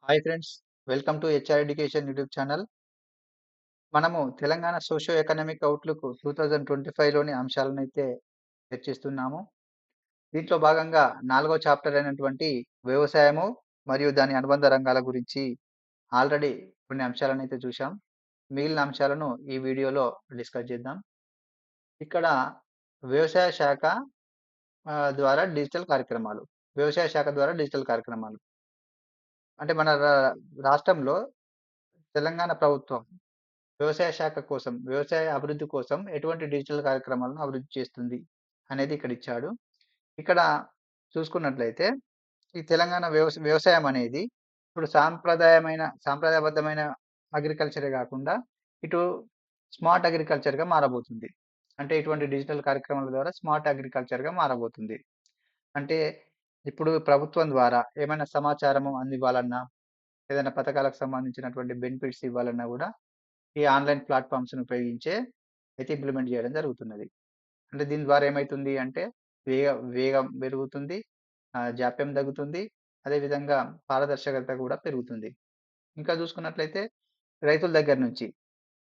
Hi friends, welcome to HR education YouTube channel. మనము Telangana socio economic outlook 2025లోని ఆంశాలనైతే చర్చిస్తున్నాము. దీంట్లో భాగంగా 4వ చాప్టర్ అయినటువంటి వ్యవసాయము మరియు దాని అనుబంధ రంగాల గురించి ఆల్రెడీ కొన్ని అంశాలనైతే చూశాం. మిగిలిన అంశాలను ఈ వీడియోలో డిస్కస్ చేద్దాం. ఇక్కడ వ్యవసాయ శాఖ ద్వారా డిజిటల్ కార్యక్రమాలు. వ్యవసాయ శాఖ ద్వారా డిజిటల్ కార్యక్రమాలు. అంటే మన రాష్ట్రంలో తెలంగాణ ప్రభుత్వం వ్యవసాయ శాఖ కోసం, వ్యవసాయ అభివృద్ధి కోసం ఎటువంటి డిజిటల్ కార్యక్రమాలను అభివృద్ధి చేస్తుంది అనేది ఇక్కడ ఇచ్చాడు. ఇక్కడ చూసుకున్నట్లయితే ఈ తెలంగాణ వ్యవసాయం అనేది ఇప్పుడు సాంప్రదాయబద్ధమైన అగ్రికల్చరే కాకుండా ఇటు స్మార్ట్ అగ్రికల్చర్‌గా మారబోతుంది. అంటే ఇటువంటి డిజిటల్ కార్యక్రమాల ద్వారా స్మార్ట్ అగ్రికల్చర్‌గా మారబోతుంది. అంటే ఇప్పుడు ప్రభుత్వం ద్వారా ఏమైనా సమాచారము అందివ్వాలన్నా, ఏదైనా పథకాలకు సంబంధించినటువంటి బెనిఫిట్స్ ఇవ్వాలన్నా గూడా ఈ ఆన్‌లైన్ ప్లాట్‌ఫార్మ్స్‌ని ఉపయోగించే అయితే ఇంప్లిమెంట్ చేయడం జరుగుతున్నది. అంటే దీని ద్వారా ఏమైతుంది అంటే వేగ వేగం పెరుగుతుంది. జాప్యం తగ్గుతుంది. అదేవిధంగా పారదర్శకత కూడా పెరుగుతుంది. ఇంకా చూసుకున్నట్లయితే రైతుల దగ్గర నుంచి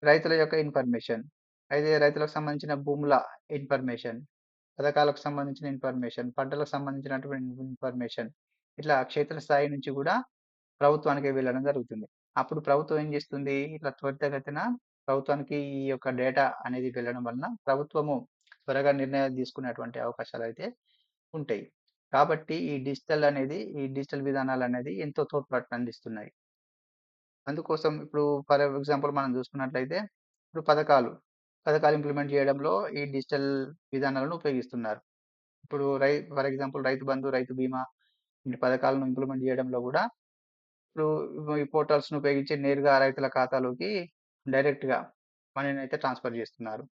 రైతుల యొక్క ఇన్ఫర్మేషన్, అయితే రైతులకు సంబంధించిన భూముల ఇన్ఫర్మేషన్, పథకాలకు సంబంధించిన ఇన్ఫర్మేషన్, పంటలకు సంబంధించినటువంటి ఇన్ఫర్మేషన్ ఇట్లా క్షేత్రస్థాయి నుంచి కూడా ప్రభుత్వానికి వెళ్ళడం జరుగుతుంది. అప్పుడు ప్రభుత్వం ఏం చేస్తుంది? ఇట్లా త్వరితగతిన ప్రభుత్వానికి ఈ యొక్క డేటా అనేది వెళ్ళడం వలన ప్రభుత్వము త్వరగా నిర్ణయాలు తీసుకునేటువంటి అవకాశాలైతే ఉంటాయి. కాబట్టి ఈ డిజిటల్ విధానాలనేది ఎంతో తోడ్పాటును అందిస్తున్నాయి. అందుకోసం ఇప్పుడు ఫర్ ఎగ్జాంపుల్ మనం చూసుకున్నట్లయితే ఇప్పుడు పథకాలు ఇంప్లిమెంట్ చేయడంలో ఈ డిజిటల్ విధానాలను ఉపయోగిస్తున్నారు. ఇప్పుడు ఫర్ ఎగ్జాంపుల్ రైతు బంధు, రైతు బీమా ఇన్ని పథకాలను ఇంప్లిమెంట్ చేయడంలో కూడా ఇప్పుడు ఈ పోర్టల్స్‌ని ఉపయోగించి నేరుగా రైతుల ఖాతాలోకి డైరెక్ట్‌గా మనీనైతే ట్రాన్స్‌ఫర్ చేస్తున్నారు.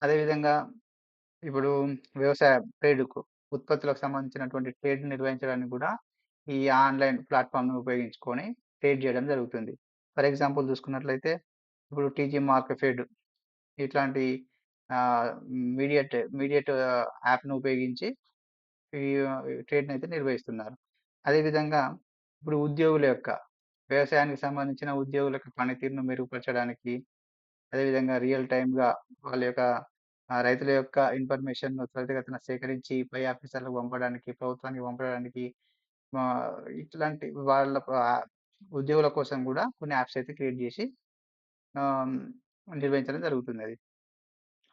అదేవిధంగా ఇప్పుడు వ్యవసాయ ఉత్పత్తులకు సంబంధించినటువంటి ట్రేడ్ నిర్వహించడానికి కూడా ఈ ఆన్‌లైన్ ప్లాట్‌ఫార్మ్‌ని ఉపయోగించుకొని ట్రేడ్ చేయడం జరుగుతుంది. ఫర్ ఎగ్జాంపుల్ చూసుకున్నట్లయితే ఇప్పుడు టీజీ మార్కెఫెడ్ ఇట్లాంటి ఆహ్, మీడియేట్ యాప్‌ని ఉపయోగించి ఈ ట్రేడ్‌నయితే నిర్వహిస్తున్నారు. అదేవిధంగా ఇప్పుడు వ్యవసాయానికి సంబంధించిన ఉద్యోగుల యొక్క పనితీరును మెరుగుపరచడానికి, అదేవిధంగా రియల్ టైమ్‌గా వాళ్ళ యొక్క రైతుల యొక్క ఇన్ఫర్మేషన్‌ను త్వరితగతిన సేకరించి పై ఆఫీసర్‌లకు పంపడానికి, ప్రభుత్వానికి పంపడానికి ఇట్లాంటి ఉద్యోగుల కోసం గూడా కొన్ని యాప్స్ అయితే క్రియేట్ జేసి ఆహ్, నిర్వహించడం జరుగుతున్నది.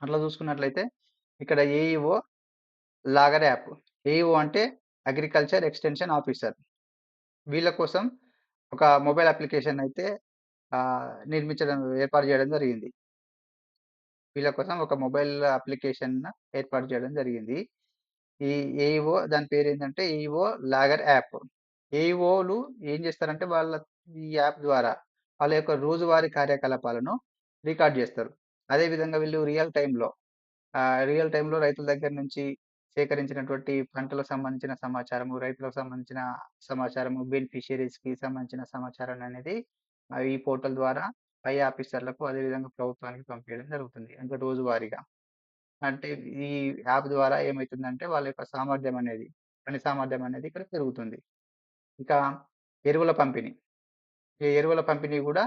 అట్లా చూసుకున్నట్లయితే ఇక్కడ లాగర్ యాప్. ఏఈఓ అంటే అగ్రికల్చర్ ఎక్స్‌టెన్షన్ ఆఫీసర్. వీళ్ళ కోసం ఒక మొబైల్ అప్లికేషన్ అయితే ఏర్పాటు చేయడం జరిగింది. వీళ్ళ కోసం ఒక మొబైల్ అప్లికేషన్ ఏర్పాటు చేయడం జరిగింది. ఈ దాని పేరేంటంటే ఏఈఓ లాగర్ యాప్. ఏఈఓలు ఏం చేస్తారంటే ఈ యాప్ ద్వారా వాళ్ళ యొక్క రోజువారీ కార్యకలాపాలను రికార్డ్ చేస్తారు. అదేవిధంగా వీళ్ళు రియల్ టైమ్‌లో రైతుల దగ్గర నుంచి సేకరించినటువంటి పంటలకు సంబంధించిన సమాచారము, రైతులకు సంబంధించిన సమాచారము, బెనిఫిషియరీస్‌కి సంబంధించిన సమాచారాన్ననేది ఈ పోర్టల్ ద్వారా పై ఆఫీసర్‌లకు అదేవిధంగా ప్రభుత్వానికి పంపియడం జరుగుతుంది. అంటే రోజువారీగా. అంటే ఈ యాప్ ద్వారా ఏమైతుందంటే వాళ్ళ యొక్క పని సామర్థ్యం అనేది ఇక్కడ పెరుగుతుంది. ఇంకా ఎరువుల పంపిణీ. ఈ ఎరువుల పంపిణీ గూడా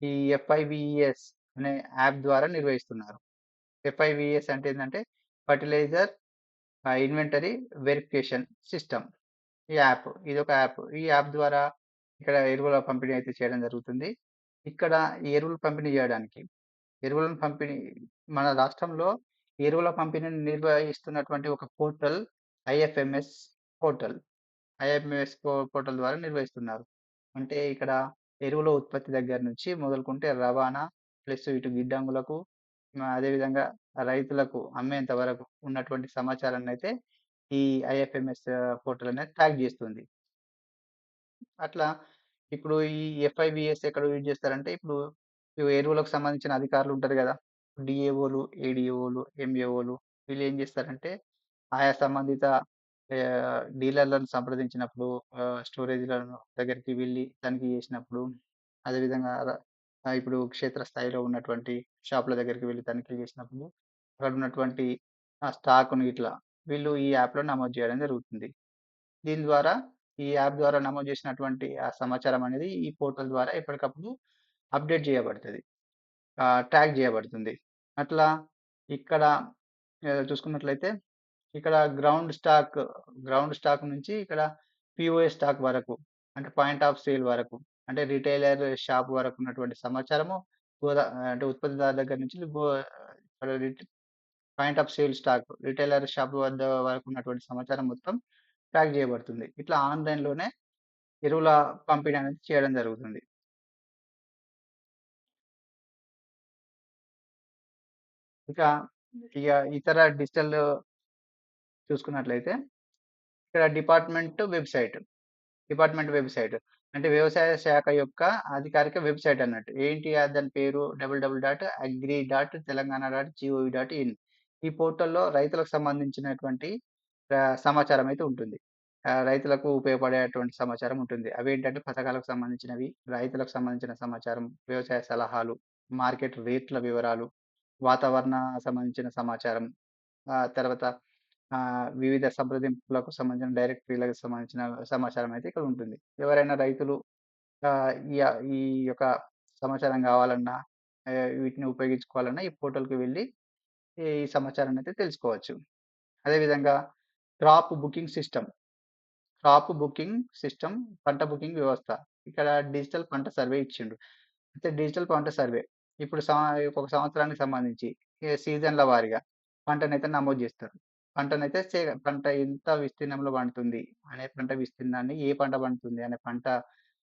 ఈ ఎఫ్ఐవిఈఎస్ అనే యాప్ ద్వారా నిర్వహిస్తున్నారు. ఎఫ్ఐవిఎస్ అంటే ఏందంటే ఫెర్టిలైజర్ ఇన్వెంటరీ వెరిఫికేషన్ సిస్టమ్. ఇదొక యాప్. ఈ యాప్ ద్వారా ఇక్కడ ఎరువుల పంపిణీ అయితే చేయడం జరుగుతుంది. ఇక్కడ ఈ ఎరువులు పంపిణీ జేయడానికి, ఎరువులను పంపిణీ మన రాష్ట్రంలో ఎరువుల పంపిణీని నిర్వహిస్తున్నటువంటి ఒక పోర్టల్ ఐఎఫ్ఎంఎస్ పోర్టల్. పోర్టల్ ద్వారా నిర్వహిస్తున్నారు. అంటే ఇక్కడ ఎరువుల ఉత్పత్తి దగ్గర నుంచి మొదలుకుంటే రవాణా, ప్లస్ ఇటు గిడ్డంగులకు, అదేవిధంగా రైతులకు అమ్మేంత వరకు ఉన్నటువంటి సమాచారాన్నయితే ఈ ఐఎఫ్ఎంఎస్ పోర్టల్ అనేది ట్రాక్ జేస్తుంది. అట్లా ఇప్పుడు ఈ ఎఫ్ఐబిఎస్ ఎక్కడ యూజ్ చేస్తారంటే, ఇప్పుడు ఎరువులకు సంబంధించిన అధికారులు ఉంటారు గదా! డిఏఓలు, ఏడీఏఓలు, ఎంఏఓలు వీళ్ళేం జేస్తారంటే, ఆయా సంబంధిత డీలర్‌లను సంప్రదించినప్పుడు, స్టోరేజ్‌లను దగ్గరికి వెళ్లి తనిఖీ చేసినప్పుడు, అదేవిధంగా ఇప్పుడు క్షేత్రస్థాయిలో ఉన్నటువంటి షాపుల దగ్గరికి వెళ్లి తనిఖీ చేసినప్పుడు, అక్కడ ఉన్నటువంటి స్టాక్‌ను వీళ్ళు ఈ యాప్‌లో నమోదు చేయడం జరుగుతుంది. దీని ద్వారా ఈ యాప్ ద్వారా నమోదు చేసినటువంటి ఆ సమాచారం అనేది ఈ పోర్టల్ ద్వారా ఎప్పటికప్పుడు అప్డేట్ చేయబడుతది. ట్యాగ్ చేయబడుతుంది. అట్లా ఇక్కడ చూసుకున్నట్లయితే ఇక్కడ గ్రౌండ్ స్టాక్ నుంచి ఇక్కడ పీఓఎస్ స్టాక్ వరకు, అంటే పాయింట్ ఆఫ్ సేల్ వరకు, అంటే రిటైలర్ షాప్ వరకు ఉన్నటువంటి సమాచారము అంటే ఉత్పత్తిదారు దగ్గర నుంచి ఇక్కడ point of sale stock retailer shop వద్ద వరకు ఉన్నటువంటి సమాచారం మొత్తం ట్రాక్ చేయబడుతుంది. ఇట్లా ఆన్‌లైన్‌లోనే ఎరువుల పంపిణీ అనేది చేయడం జరుగుతుంది. ఇంకా ఇక ఇతర డిజిటల్ చూసుకున్నట్లయితే ఇక్కడ డిపార్ట్మెంట్ వెబ్‌సైట్. అంటే వ్యవసాయ శాఖ యొక్క అధికారిక వెబ్‌సైట్ అన్నట్టు. ఏంటి దాని పేరు www.agri.telangana.gov.in. ఈ పోర్టల్‌లో రైతులకు సంబంధించినటువంటి సమాచారం అయితే ఉంటుంది. రైతులకు ఉపయోగపడేటువంటి సమాచారం ఉంటుంది. అవేంటంటే పథకాలకు సంబంధించినవి, రైతులకు సంబంధించిన సమాచారం, వ్యవసాయ సలహాలు, మార్కెట్ రేట్ల వివరాలు, వాతావరణ సంబంధించిన సమాచారం, తర్వాత వివిధ సంప్రదింపులకు సంబంధించిన డైరెక్టరీలకు సంబంధించిన సమాచారం అయితే ఇక్కడ ఉంటుంది. ఎవరైనా రైతులు ఈ ఈ యొక్క సమాచారం కావాలన్నా, వీటిని ఉపయోగించుకోవాలన్నా ఈ పోర్టల్‌కి వెళ్లి ఈ సమాచారాన్ని అయితే తెలుసుకోవచ్చు. అదేవిధంగా క్రాప్ బుకింగ్ సిస్టమ్, పంట బుకింగ్ వ్యవస్థ. ఇక్కడ డిజిటల్ పంట సర్వే ఇచ్చిండు. అయితే డిజిటల్ పంట సర్వే ఇప్పుడు ఒక సంవత్సరానికి సంబంధించి సీజన్‌ల వారీగా పంటనైతే నమోదు జేస్తారు. పంట ఎంత విస్తీర్ణంలో పండుతుంది అనే పంట విస్తీర్ణాన్ని, ఏ పంట పండుతుంది అనే పంట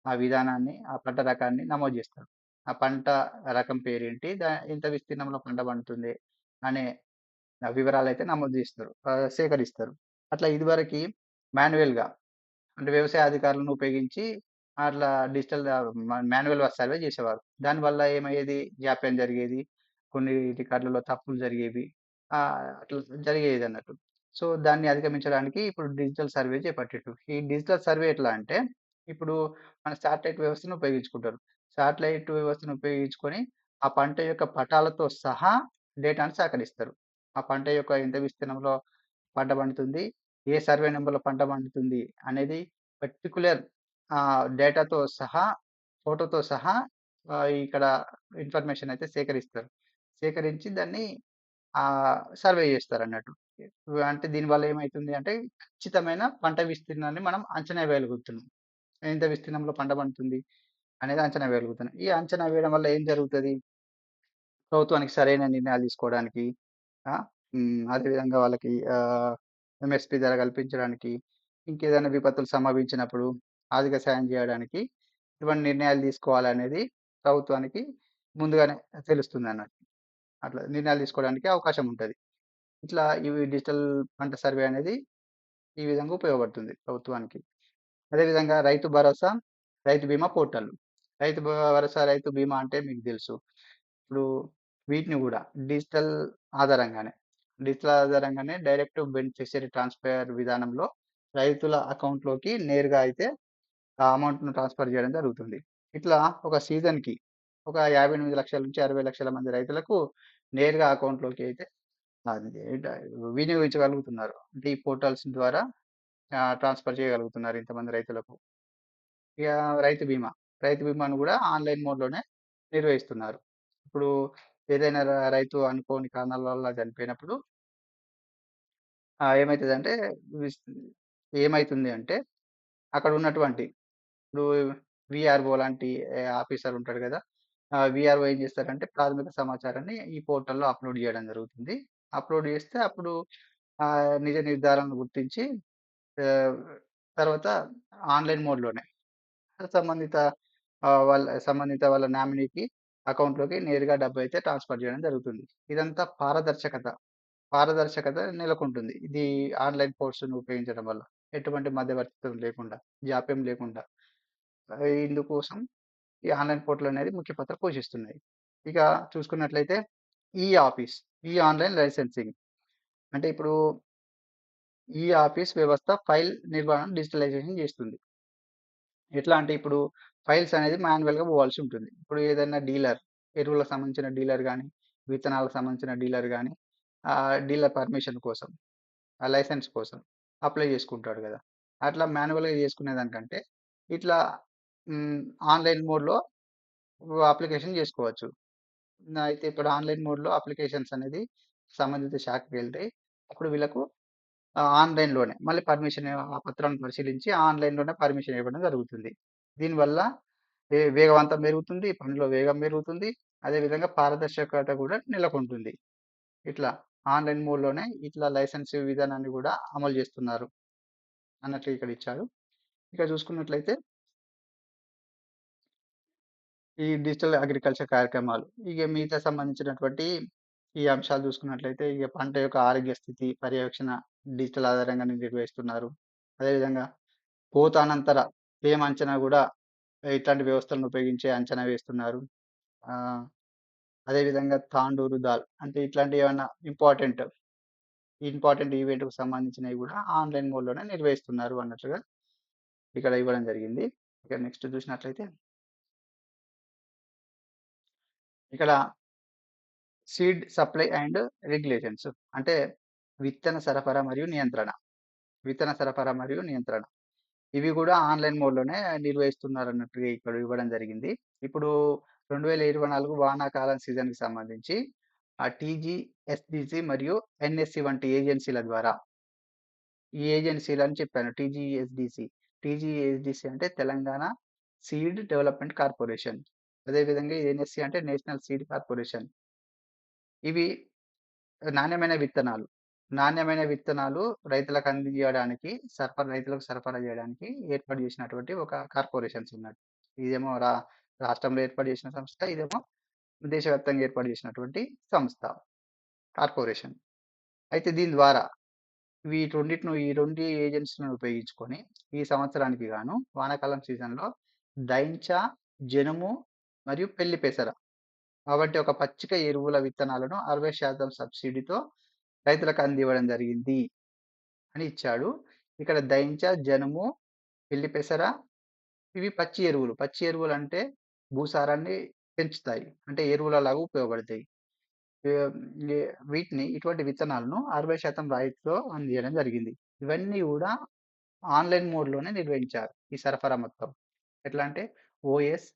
విధానాన్ని, ఆ పంట రకాన్ని నమోదు జేస్తారు. ఆ పంట రకం పేరేంటి? ఎంత విస్తీర్ణంలో పంట పండుతుంది అనే వివరాలైతే నమోదు జేస్తారు. సేకరిస్తారు. అట్లా ఇదివరకి మాన్యుయల్‌గా, అంటే వ్యవసాయ అధికారులను ఉపయోగించి అట్లా డిజిటల్ మాన్యువల్ సర్వే చేసేవారు. దానివల్ల ఏమయ్యేది? జాప్యం జరిగేది. కొన్ని రికార్డులలో తప్పులు జరిగేవి. అట్లా జరిగేదన్నట్టు. సో, దాన్ని అధిగమించడానికి ఇప్పుడు డిజిటల్ సర్వే చేపట్టిండ్రు. ఈ డిజిటల్ సర్వే ఎట్లా అంటే, ఇప్పుడు మన శాటిలైట్ వ్యవస్థను ఉపయోగించుకుంటారు. శాటిలైట్ వ్యవస్థను ఉపయోగించుకొని ఆ పంట యొక్క పటాలతో సహా డేటాను సేకరిస్తారు. ఆ పంట యొక్క ఎంత విస్తీర్ణంలో పంట పండుతుంది, ఏ సర్వే నంబర్‌లో పంట పండుతుంది అనేది పర్టిక్యులర్ డేటాతో సహా, ఫోటోతో సహా ఇక్కడ ఇన్ఫర్మేషన్ అయితే సేకరిస్తారు. సేకరించి దాన్ని సర్వే చేస్తారన్నట్టు. అంటే దీనివల్ల ఏమైతుంది అంటే ఖచ్చితమైన పంట విస్తీర్ణాన్ని మనం అంచనా వేయగలుగుతున్నాం. ఎంత విస్తీర్ణంలో పంట పండుతుంది అనేది అంచనా వేయగలుగుతున్నాం. ఈ అంచనా వేయడం వల్ల ఏం జరుగుతది? ప్రభుత్వానికి సరైన నిర్ణయాలు తీసుకోవడానికి, ఆ! అదేవిధంగా వాళ్ళకి ఎంఎస్‌పీ ధర కల్పించడానికి, ఇంకేదైనా విపత్తులు సంభవించినప్పుడు ఆర్థిక సాయం జేయడానికి ఇటువంటి నిర్ణయాలు తీసుకోవాలనేది ప్రభుత్వానికి ముందుగానే తెలుస్తుందన్నట్టు. అట్లా నిర్ణయాలు తీసుకోవడానికి అవకాశం ఉంటది. ఇట్లా ఇవి డిజిటల్ పంట సర్వే అనేది ఈ విధంగా ఉపయోగపడుతుంది ప్రభుత్వానికి. అదేవిధంగా రైతు భరోసా, రైతు బీమా పోర్టల్. భరోసా, రైతు బీమా అంటే మీకు తెలుసు. ఇప్పుడు వీటిని గూడా డిజిటల్ ఆధారంగానే, డైరెక్ట్ బెనిఫిషియరీ ట్రాన్స్‌ఫర్ విధానంలో రైతుల అకౌంట్‌లోకి నేరుగా అయితే ఆ అమౌంట్‌ను ట్రాన్స్‌ఫర్ జేయడం జరుగుతుంది. ఇట్లా ఒక సీజన్‌కి ఒక 58,00,000-60,00,000 మంది రైతులకు నేరుగా అకౌంట్‌లోకి అయితే అది వినియోగించగలుగుతున్నారు. అంటే ఈ పోర్టల్స్ ద్వారా ట్రాన్స్‌ఫర్ చేయగలుగుతున్నారు ఇంతమంది రైతులకు. ఇక రైతు బీమా. రైతు బీమాను గూడా ఆన్‌లైన్ మోడ్‌లోనే నిర్వహిస్తున్నారు. ఇప్పుడు ఏదైనా రైతు అనుకోని కారణాల వల్ల చనిపోయినప్పుడు ఏమైతదంటే విస్ ఏమైతుంది అంటే అక్కడ ఉన్నటువంటి ఇప్పుడు వీఆర్‌ఓ లాంటి ఆఫీసర్ ఉంటాడు గదా! వీఆర్‌ఓ ఏం చేస్తారంటే ప్రాథమిక సమాచారాన్ని ఈ పోర్టల్‌లో అప్‌లోడ్ జేయడం జరుగుతుంది. అప్‌లోడ్ చేస్తే అప్పుడు నిజ నిర్ధారణను గుర్తించి ఆహ్, తర్వాత ఆన్‌లైన్ మోడ్‌లోనే సంబంధిత సంబంధిత వాళ్ళ నామినీకి అకౌంట్‌లోకి నేరుగా డబ్బైతే ట్రాన్స్‌ఫర్ చేయడం జరుగుతుంది. ఇదంతా పారదర్శకత నెలకొంటుంది. ఇది ఆన్‌లైన్ పోర్ట్స్‌ని ఉపయోగించడం వల్ల. ఎటువంటి మధ్యవర్తిత్వం లేకుండా, జాప్యం లేకుండా. ఇందుకోసం ఈ ఆన్‌లైన్ పోర్టల్ అనేది ముఖ్య పాత్ర పోషిస్తున్నాయి. ఇక చూసుకున్నట్లయితే ఈ ఆఫీస్, ఈ ఆన్‌లైన్ లైసెన్సింగ్. అంటే ఇప్పుడు ఈ ఆఫీస్ వ్యవస్థ ఫైల్ నిర్వహణను డిజిటలైజేషన్ చేస్తుంది. ఎట్లా అంటే ఇప్పుడు ఫైల్స్ అనేది మాన్యువల్‌గా పోవాల్సి ఉంటుంది. ఇప్పుడు ఏదైనా ఎరువులకు సంబంధించిన డీలర్ గాని, విత్తనాలకు సంబంధించిన డీలర్ గాని, డీలర్ పర్మిషన్ కోసం, లైసెన్స్ కోసం అప్లై చేసుకుంటాడు గదా! అట్లా మాన్యువల్‌గా చేసుకునేదానికంటే ఇట్లా హ్మ్. ఆన్‌లైన్ మోడ్‌లో అప్లికేషన్ చేసుకోవచ్చు. అయితే ఇప్పుడు ఆన్‌లైన్ మోడ్‌లో అప్లికేషన్స్ అనేది సంబంధిత శాఖకెళ్తే అప్పుడు వీళ్ళకు ఆన్‌లైన్‌లోనే మళ్ళీ పర్మిషన్ ఆ పత్రాలను పరిశీలించి ఆన్‌లైన్‌లోనే పర్మిషన్ ఇవ్వడం జరుగుతుంది. దీనివల్ల వేగవంతం పెరుగుతుంది, పనిలో వేగం పెరుగుతుంది. అదేవిధంగా పారదర్శకత కూడా నెలకొంటుంది. ఇట్లా ఆన్‌లైన్ మోడ్‌లోనే ఇట్లా లైసెన్స్ విధానాన్ని కూడా అమలు చేస్తున్నారు అన్నట్లు ఇక్కడ ఇచ్చారు. ఇక చూసుకున్నట్లయితే ఈ డిజిటల్ అగ్రికల్చర్ కార్యక్రమాలు ఇక మిగతా సంబంధించినటువంటి ఈ అంశాలు చూసుకున్నట్లయితే ఇక పంట యొక్క ఆరోగ్య స్థితి పర్యవేక్షణ డిజిటల్ ఆధారంగా నిర్వహిస్తున్నారు. అదేవిధంగా కోత అనంతర తేమ అంచనా కూడా ఇట్లాంటి వ్యవస్థలను ఉపయోగించి అంచనా వేస్తున్నారు. ఆహ్, అదేవిధంగా తాండూరు దాల్ అంటే ఇట్లాంటి ఏమన్నా ఇంపార్టెంట్ ఈవెంట్‌కి సంబంధించినవి కూడా ఆన్‌లైన్ మోడ్‌లోనే నిర్వహిస్తున్నారు అన్నట్లుగా ఇక్కడ ఇవ్వడం జరిగింది. ఇక నెక్స్ట్ చూసినట్లయితే ఇక్కడ సీడ్ సప్లై అండ్ రెగ్యులేషన్స్ అంటే విత్తన సరఫరా మరియు నియంత్రణ. విత్తన సరఫరా మరియు నియంత్రణ. ఇవి కూడా ఆన్‌లైన్ మోడ్‌లోనే నిర్వహిస్తున్నారన్నట్టుగా ఇక్కడ ఇవ్వడం జరిగింది. ఇప్పుడు 2024 వానాకాలం సీజన్‌కి సంబంధించి టీజీఎస్‌డిసి మరియు ఎన్ఎస్‌సి వంటి ఏజెన్సీల ద్వారా ఈ ఏజెన్సీలని చెప్పాను. టీజీఎస్‌డిసి అంటే తెలంగాణ సీడ్ డెవలప్‌మెంట్ కార్పొరేషన్. అదేవిధంగా ఎన్ఎస్‌సి అంటే నేషనల్ సీడ్ కార్పొరేషన్. ఇవి నాణ్యమైన విత్తనాలు. నాణ్యమైన విత్తనాలు రైతులకు అందించడానికి రైతులకు సరఫరా చేయడానికి ఏర్పాటు చేసినటువంటి ఒక కార్పొరేషన్స్ ఉన్నట్టు. ఇదేమో రాష్ట్రంలో ఏర్పాటు చేసిన సంస్థ. ఇదేమో దేశవ్యాప్తంగా ఏర్పాటు చేసినటువంటి సంస్థ. కార్పొరేషన్. అయితే దీని ద్వారా ఈ 2 ఏజెన్సీలను ఉపయోగించుకొని ఈ సంవత్సరానికి గాను వానాకాలం సీజన్‌లో దైంచ, జనుము మరియు పెళ్లి పెసర కాబట్టి ఒక పచ్చిక ఎరువుల విత్తనాలను 60% సబ్సిడీతో రైతులకు అందివ్వడం జరిగింది అని ఇచ్చాడు. ఇక్కడ దైంచ, జనుము, పిల్లి పెసర ఇవి పచ్చి ఎరువులు. పచ్చి ఎరువులు అంటే భూసారాన్ని పెంచుతాయి. అంటే ఎరువులలాగా ఉపయోగపడతాయి. ఆహ్, ఎ వీటిని ఇటువంటి విత్తనాలను 60% రాయితీతో అందియడం జరిగింది. ఇవన్నీ గూడా ఆన్‌లైన్ మోడ్‌లోనే నిర్వహించారు. ఈ సరఫరా మొత్తం. ఎట్లా అంటే ఓఎస్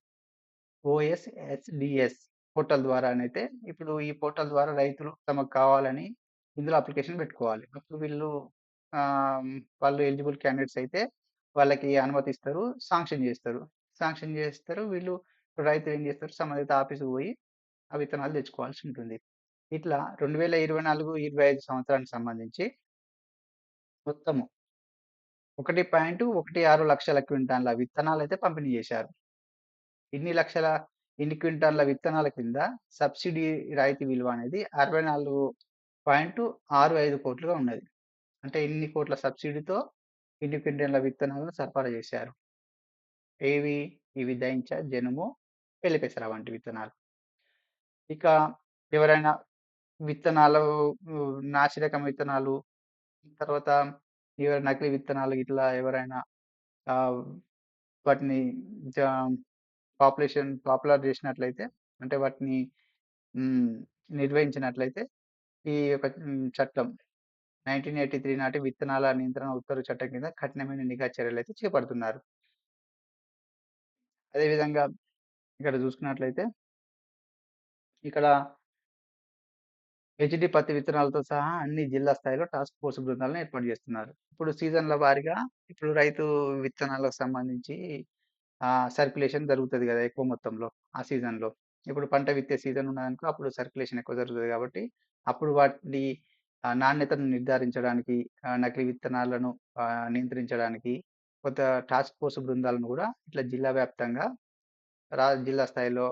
ఓఎస్ఎస్‌డిఎస్ పోర్టల్ ద్వారానైతే ఇప్పుడు ఈ పోర్టల్ ద్వారా రైతులు తమకు కావాలని ఇందులో అప్లికేషన్ పెట్టుకోవాలి. అప్పుడు ఆహ్, వాళ్ళు ఎలిజిబుల్ క్యాండిడేట్స్ అయితే వాళ్ళకి అనుమతిస్తారు. శాంక్షన్ చేస్తారు. శాంక్షన్ చేస్తారు. రైతులు ఏం చేస్తారు సంబంధిత ఆఫీస్‌కి పోయి ఆ విత్తనాలు తెచ్చుకోవాల్సి ఉంటుంది. ఇట్లా 2024, 25 సంవత్సరానికి సంబంధించి మొత్తము 1.16 లక్షల క్వింటాన్ల విత్తనాలైతే పంపిణీ చేశారు. ఇన్ని లక్షల ఇన్ని క్వింటాన్ల విత్తనాల కింద సబ్సిడీ రాయితీ విలువ అనేది 64.65 కోట్లుగా ఉన్నది. అంటే ఇన్ని కోట్ల సబ్సిడీతో ఇన్ని క్వింటాన్ల విత్తనాలను సరఫరా చేశారు. ఏవి? ఇవి దైంచ, జనుము, పెళ్లి పెసర వంటి విత్తనాలు. ఇక ఎవరైనా విత్తనాలు నాసిరకం విత్తనాలు, తర్వాత నకిలీ విత్తనాలు ఇట్లా ఎవరైనా ఆహ్, వాటిని జా పాపులర్ చేసినట్లయితే అంటే వాటిని హ్మ్. నిర్వహించినట్లయితే ఈ యొక్క చట్టం 1983 నాటి విత్తనాల నియంత్రణ ఉత్తర్వు చట్టం కింద కఠినమైన నిఘా చర్యలైతే చేపడుతున్నారు. అదేవిధంగా ఇక్కడ చూసుకున్నట్లయితే ఇక్కడ హెచ్‌డి పత్తి విత్తనాలతో సహా అన్ని జిల్లా స్థాయిలో టాస్క్ ఫోర్స్ బృందాలను ఏర్పాటు చేస్తున్నారు. ఇప్పుడు సీజన్‌ల వారీగా ఇప్పుడు రైతు విత్తనాలకు సంబంధించి సర్క్యులేషన్ జరుగుతది గదా! ఎక్కువ మొత్తంలో ఆ సీజన్‌లో. ఇప్పుడు పంట విత్తే సీజన్ ఉన్నదనుకో అప్పుడు సర్క్యులేషన్ ఎక్కువ జరుగుతది కాబట్టి, అప్పుడు వాటి నాణ్యతను నిర్ధారించడానికి నకిలీ విత్తనాలను నియంత్రించడానికి కొంత టాస్క్ ఫోర్స్ బృందాలను గూడా ఇట్లా జిల్లా వ్యాప్తంగా జిల్లా స్థాయిలో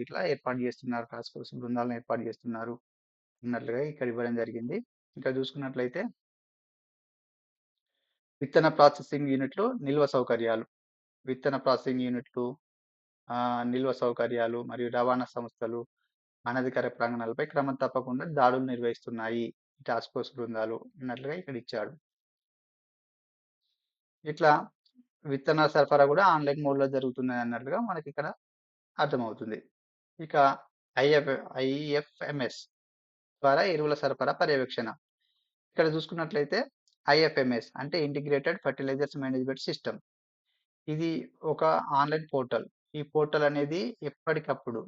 ఇట్లా ఏర్పాటు చేస్తున్నారు. టాస్క్ ఫోర్స్ బృందాలను ఏర్పాటు చేస్తున్నారు అన్నట్లుగా ఇక్కడ ఇవ్వడం జరిగింది. ఇంకా చూసుకున్నట్లయితే విత్తన ప్రాసెసింగ్ యూనిట్‌లు, నిల్వ సౌకర్యాలు. విత్తన ప్రాసెసింగ్ యూనిట్‌లు నిల్వ సౌకర్యాలు మరియు రవాణా సంస్థలు అనధికార ప్రాంగణాలపై క్రమం తప్పకుండా దాడులు నిర్వహిస్తున్నాయి. టాస్క్ ఫోర్స్ బృందాలు అన్నట్లుగా ఇక్కడ ఇచ్చాడు. ఇట్లా విత్తనాల సరఫరా కూడా ఆన్‌లైన్ మోడ్‌లో జరుగుతున్నది అన్నట్లుగా మనకిక్కడ అర్థమవుతుంది. ఇక ఐఎఫ్ ఐఎఫ్ఎంఎస్ ద్వారా ఎరువుల సరఫరా పర్యవేక్షణ. ఇక్కడ చూసుకున్నట్లయితే ఐఎఫ్ఎంఎస్ అంటే ఇంటిగ్రేటెడ్ ఫెర్టిలైజర్స్ మేనేజ్మెంట్ సిస్టమ్. ఇది ఒక ఆన్‌లైన్ పోర్టల్. ఈ పోర్టల్ అనేది ఎప్పటికప్పుడు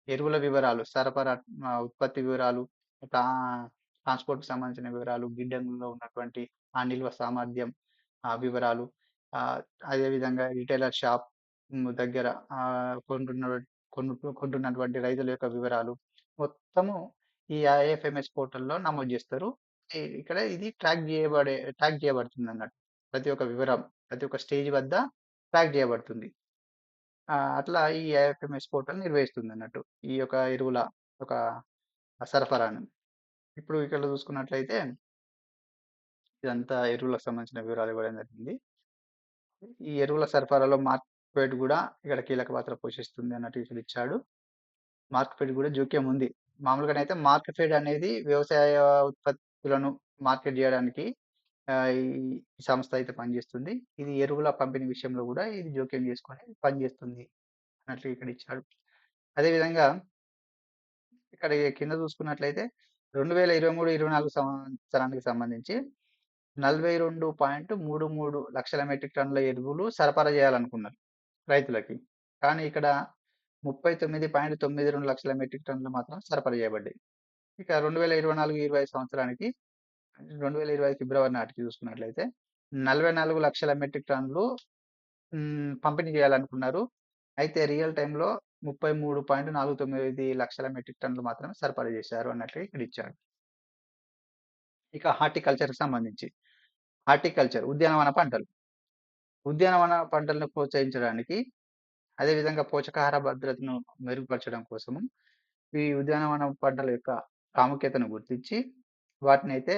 ఎరువుల వివరాలు, సరఫరా ఉత్పత్తి వివరాలు, ట్రా ట్రాన్స్‌పోర్ట్‌కి సంబంధించిన వివరాలు, గిడ్డంగుల్లో ఉన్నటువంటి ఆ నిల్వ సామర్థ్యం వివరాలు, ఆహ్, అదేవిధంగా రిటైలర్ షాప్ దగ్గర ఆహ్, కొంటున్న కొంటున్నటువంటి రైతుల యొక్క వివరాలు మొత్తము ఈ ఐఎఫ్ఎంఎస్ పోర్టల్‌లో నమోదు జేస్తారు. ఇక్కడ ఇది ట్రాక్ జేయబడుతుందన్నట్టు. ప్రతి ఒక్క వివరం, ప్రతి ఒక్క స్టేజ్ వద్ద ట్రాక్ జేయబడుతుంది. అట్లా ఈ ఐఎఫ్ఎంఎస్ పోర్టల్ నిర్వహిస్తుందన్నట్టు. ఈ యొక్క ఎరువుల ఒక సరఫరాను. ఇప్పుడు ఇక్కడ చూసుకున్నట్లయితే ఇదంతా ఎరువులకు సంబంధించిన వివరాలు ఇవ్వడం జరిగింది. ఈ ఎరువుల సరఫరాలో మార్కెట్ గూడా ఇక్కడ కీలక పాత్ర పోషిస్తుంది అన్నట్టు ఇక్కడ ఇచ్చాడు. మార్కెట్ గూడా జోక్యం ఉంది. మామూలుగానైతే మార్కెట్ అనేది వ్యవసాయ ఉత్పత్తులను మార్కెట్ జేయడానికి ఈ ఈ సంస్థ అయితే పనిజేస్తుంది. ఇది ఎరువుల పంపిణీ విషయంలో గూడా ఇది జోక్యం చేసుకొని పనిజేస్తుంది అన్నట్లు ఇక్కడ ఇచ్చాడు. అదే విధంగా ఇక్కడ కింద చూసుకున్నట్లయితే 2023, 24 సంవత్సరానికి సంబంధించి 42.33 లక్షల మెట్రిక్ టన్నుల ఎరువులు సరఫరా చేయాలనుకున్నారు రైతులకి. కానీ ఇక్కడ 39.92 లక్షల మెట్రిక్ టన్నులు మాత్రం సరఫరా చేయబడ్డాయి. ఇక 2024, 25 సంవత్సరానికి 2025 ఫిబ్రవరి నాటికి చూసుకున్నట్లయితే 44 లక్షల మెట్రిక్ టన్నులు పంపిణీ చేయాలనుకున్నారు. అయితే రియల్ టైమ్‌లో 33.49 లక్షల మెట్రిక్ టన్నులు మాత్రమే సరఫరా చేశారు అన్నట్లు ఇక్కడ ఇచ్చాడు. ఇక హార్టికల్చర్‌కి సంబంధించి ఉద్యానవన పంటలు. ఉద్యానవన పంటలను ప్రోత్సహించడానికి, అదేవిధంగా పోషకాహార భద్రతను మెరుగుపరచడం కోసము ఈ ఉద్యానవన పంటల యొక్క ప్రాముఖ్యతను గుర్తించి వాటినైతే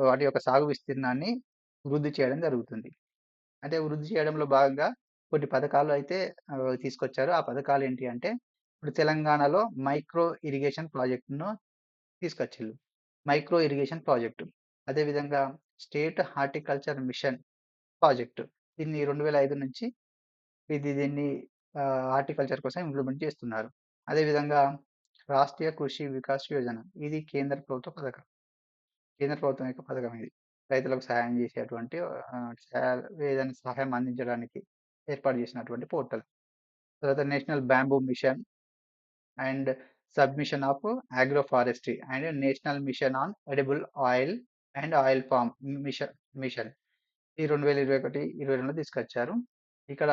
వాటి యొక్క సాగు విస్తీర్ణాన్ని వృద్ధి చేయడం జరుగుతుంది. అంటే వృద్ధి చేయడంలో భాగంగా కొన్ని పథకాలు అయితే తీసుకొచ్చారు. ఆ పథకాలు ఏంటి అంటే ఇప్పుడు తెలంగాణలో మైక్రో ఇరిగేషన్ ప్రాజెక్ట్‌ను తీసుకొచ్చిల్లు. Micro irrigation project. అదేవిధంగా స్టేట్ హార్టికల్చర్ మిషన్ ప్రాజెక్టు. దీన్ని 2005 నుంచి దీన్ని హార్టికల్చర్ కోసం ఇంప్లిమెంట్ చేస్తున్నారు. అదేవిధంగా రాష్ట్రీయ కృషి వికాస్ యోజన. ఇది కేంద్ర ప్రభుత్వ పథకం. కేంద్ర ప్రభుత్వం యొక్క పథకం ఇది. రైతులకు సహాయం చేసేటువంటి ఏదైనా సహాయం అందించడానికి ఏర్పాటు చేసినటువంటి పోర్టల్. తర్వాత national bamboo mission and submission of agro forestry and national mission on edible oil and oil palm mission. ఈ 2021, 22లో తీసుకొచ్చారు. ఇక్కడ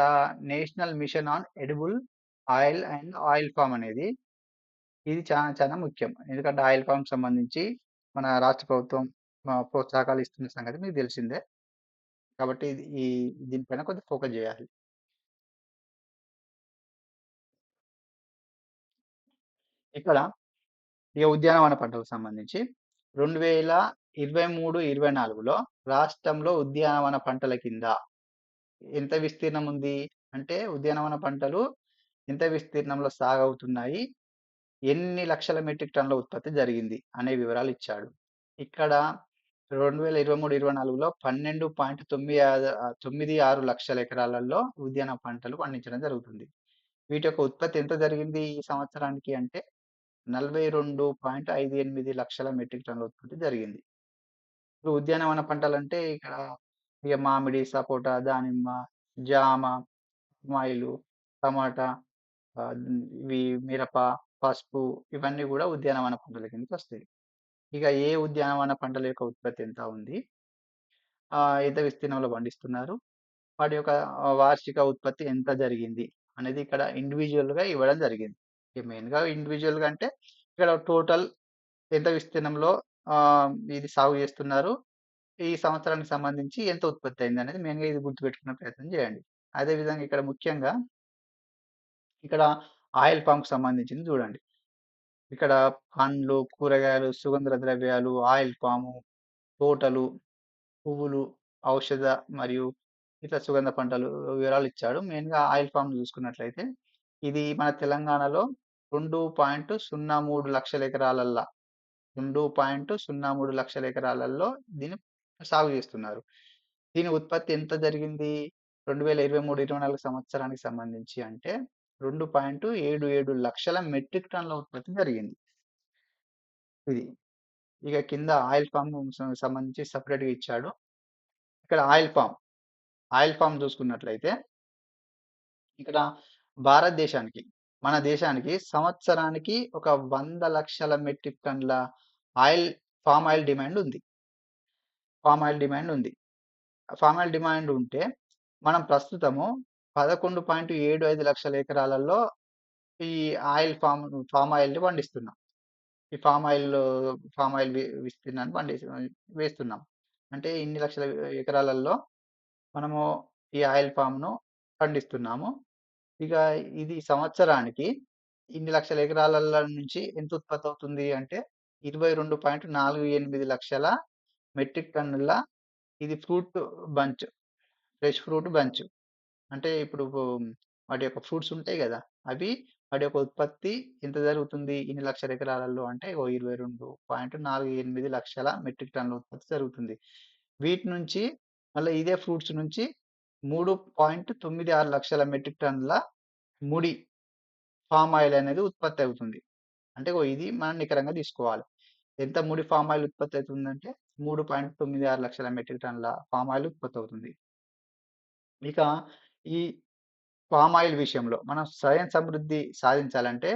national mission on edible oil and oil palm అనేది ఇది చాలా ముఖ్యం. ఎందుకంటే ఆయిల్ పామ్‌కి సంబంధించి మన రాష్ట్ర ప్రభుత్వం ప్రోత్సాహకాలు ఇస్తున్న సంగతి మీకు తెలిసిందే. కాబట్టి దీనిపైన కొద్దిగా ఫోకస్ చేయాలి. ఇక్కడ ఉద్యానవన పంటలకు సంబంధించి 2023, 24లో రాష్ట్రంలో ఉద్యానవన పంటల కింద ఎంత విస్తీర్ణం ఉంది? అంటే ఉద్యానవన పంటలు ఎంత విస్తీర్ణంలో సాగవుతున్నాయి? ఎన్ని లక్షల మెట్రిక్ టన్నుల ఉత్పత్తి జరిగింది? అనే వివరాలు ఇచ్చాడు. ఇక్కడ 2023, 24లో 12.96 లక్షల ఎకరాలలో ఉద్యాన పంటలు పండించడం జరుగుతుంది. వీటి యొక్క ఉత్పత్తి ఎంత జరిగింది ఈ సంవత్సరానికి అంటే 42.58 లక్షల మెట్రిక్ టన్నుల ఉత్పత్తి జరిగింది. ఇప్పుడు ఉద్యానవన పంటలంటే ఇక్కడ ఇక మామిడి, సపోటా, దానిమ్మ, జామ, మాయిలు, టమాటా, ఇవి మిరప, పసుపు ఇవన్నీ కూడా ఉద్యానవన పంటల కిందకొస్తాయి. ఇక ఏ ఉద్యానవన పంటల యొక్క ఉత్పత్తి ఎంత ఉంది? ఎంత విస్తీర్ణంలో పండిస్తున్నారు? వాటి యొక్క వార్షిక ఉత్పత్తి ఎంత జరిగింది? అనేది ఇక్కడ ఇండివిడ్యువల్‌గా ఇవ్వడం జరిగింది. మెయిన్‌గా ఇండివిడ్యువల్‌గా అంటే ఇక్కడ టోటల్ ఎంత విస్తీర్ణంలో ఇది సాగు చేస్తున్నారు? ఈ సంవత్సరానికి సంబంధించి ఎంత ఉత్పత్తి అయిందనేది మెయిన్‌గా ఇది గుర్తుపెట్టుకునే ప్రయత్నం చేయండి. అదే విధంగా ఇక్కడ ముఖ్యంగా ఇక్కడ ఆయిల్ పామ్‌కి సంబంధించింది చూడండి. ఇక్కడ పండ్లు, కూరగాయలు, సుగంధ ద్రవ్యాలు, ఆయిల్ పాము, తోటలు, పువ్వులు, ఔషధ మరియు ఇతర సుగంధ పంటలు వివరాలు ఇచ్చాడు. మెయిన్‌గా ఆయిల్ పామ్ చూసుకున్నట్లయితే ఇది మన తెలంగాణలో 2.03 లక్షల ఎకరాలల్ల 2.03 లక్షల ఎకరాలలో దీన్ని సాగు చేస్తున్నారు. దీని ఉత్పత్తి ఎంత జరిగింది? 2023, 24 సంవత్సరానికి సంబంధించి అంటే 2.77 లక్షల మెట్రిక్ టన్నుల ఉత్పత్తి జరిగింది. ఇది. ఇక కింద ఆయిల్ ఫామ్ సంబంధించి సెపరేట్‌గా ఇచ్చాడు. ఇక్కడ ఆయిల్ ఫామ్ చూసుకున్నట్లయితే ఇక్కడ భారతదేశానికి, మన దేశానికి సంవత్సరానికి ఒక 100,00,000 మెట్రిక్ టన్నుల ఆయిల్ పామ్ ఆయిల్ డిమాండ్ ఉంది. పామ్ ఆయిల్ డిమాండ్ ఉంది. పామ్ ఆయిల్ డిమాండ్ ఉంటే మనం ప్రస్తుతము 11.75 లక్షల ఎకరాలలో ఈ పామ్ ఆయిల్‌ని పండిస్తున్నాం. ఈ పామ్ ఆయిల్ విస్తీర్ణాన్ని వేస్తున్నాం. అంటే ఇన్ని లక్షల ఎకరాలలో మనము ఈ ఆయిల్ పామ్‌ను పండిస్తున్నాము. ఇక ఇది సంవత్సరానికి ఇన్ని లక్షల ఎకరాలలో నుంచి ఎంత ఉత్పత్తి అవుతుంది అంటే 22.48 లక్షల మెట్రిక్ టన్నుల ఇది బంచ్ ఫ్రెష్ ఫ్రూట్ బంచ్. అంటే ఇప్పుడు వాటి యొక్క ఫ్రూట్స్ ఉంటాయి గదా! అవి వాటి యొక్క ఉత్పత్తి ఎంత జరుగుతుంది ఇన్ని లక్షల ఎకరాలలో అంటే 22.48 లక్షల మెట్రిక్ టన్నుల ఉత్పత్తి జరుగుతుంది. వీటి నుంచి మళ్ళా ఇదే ఫ్రూట్స్ నుంచి 3.96 లక్షల మెట్రిక్ టన్నుల ముడి పామ్ ఆయిల్ అనేది ఉత్పత్తి అవుతుంది. అంటే ఇది మనం నికరంగా తీసుకోవాలి. ఎంత ముడి పామ్ ఆయిల్ ఉత్పత్తి అవుతుందంటే 3.96 లక్షల మెట్రిక్ టన్నుల పామ్ ఆయిల్ ఉత్పత్తి అవుతుంది. ఇక ఈ పామ్ ఆయిల్ విషయంలో మనం స్వయం సమృద్ధి సాధించాలంటే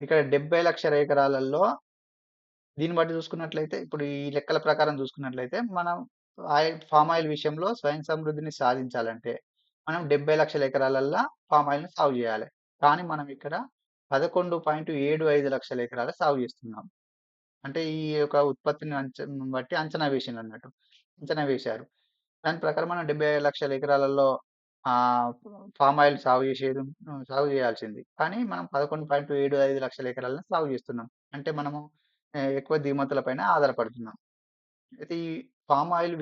ఇక్కడ 70 లక్షల ఎకరాలలో దీన్ని బట్టి చూసుకున్నట్లయితే ఇప్పుడు ఈ లెక్కల ప్రకారం చూసుకున్నట్లయితే మనం పామ్ ఆయిల్ విషయంలో స్వయం సమృద్ధిని సాధించాలంటే మనం 70 లక్షల ఎకరాలల్లో పామ్ ఆయిల్‌ని సాగు చేయాలి. కానీ మనం ఇక్కడ 11.75 లక్షల ఎకరాలు సాగు చేస్తున్నాం. అంటే ఈ యొక్క ఉత్పత్తిని బట్టి అంచనా వేశారు. దాని ప్రకారం మనం 70 లక్షల ఎకరాలలో పామ్ ఆయిల్ సాగు చేయాల్సింది. కానీ మనం 11.75 లక్షల ఎకరాలను సాగు చేస్తున్నాం. అంటే మనము ఎక్కువ దిగుమతుల పైన ఆధారపడుతున్నాం. అయితే ఈ పామ్ ఆయిల్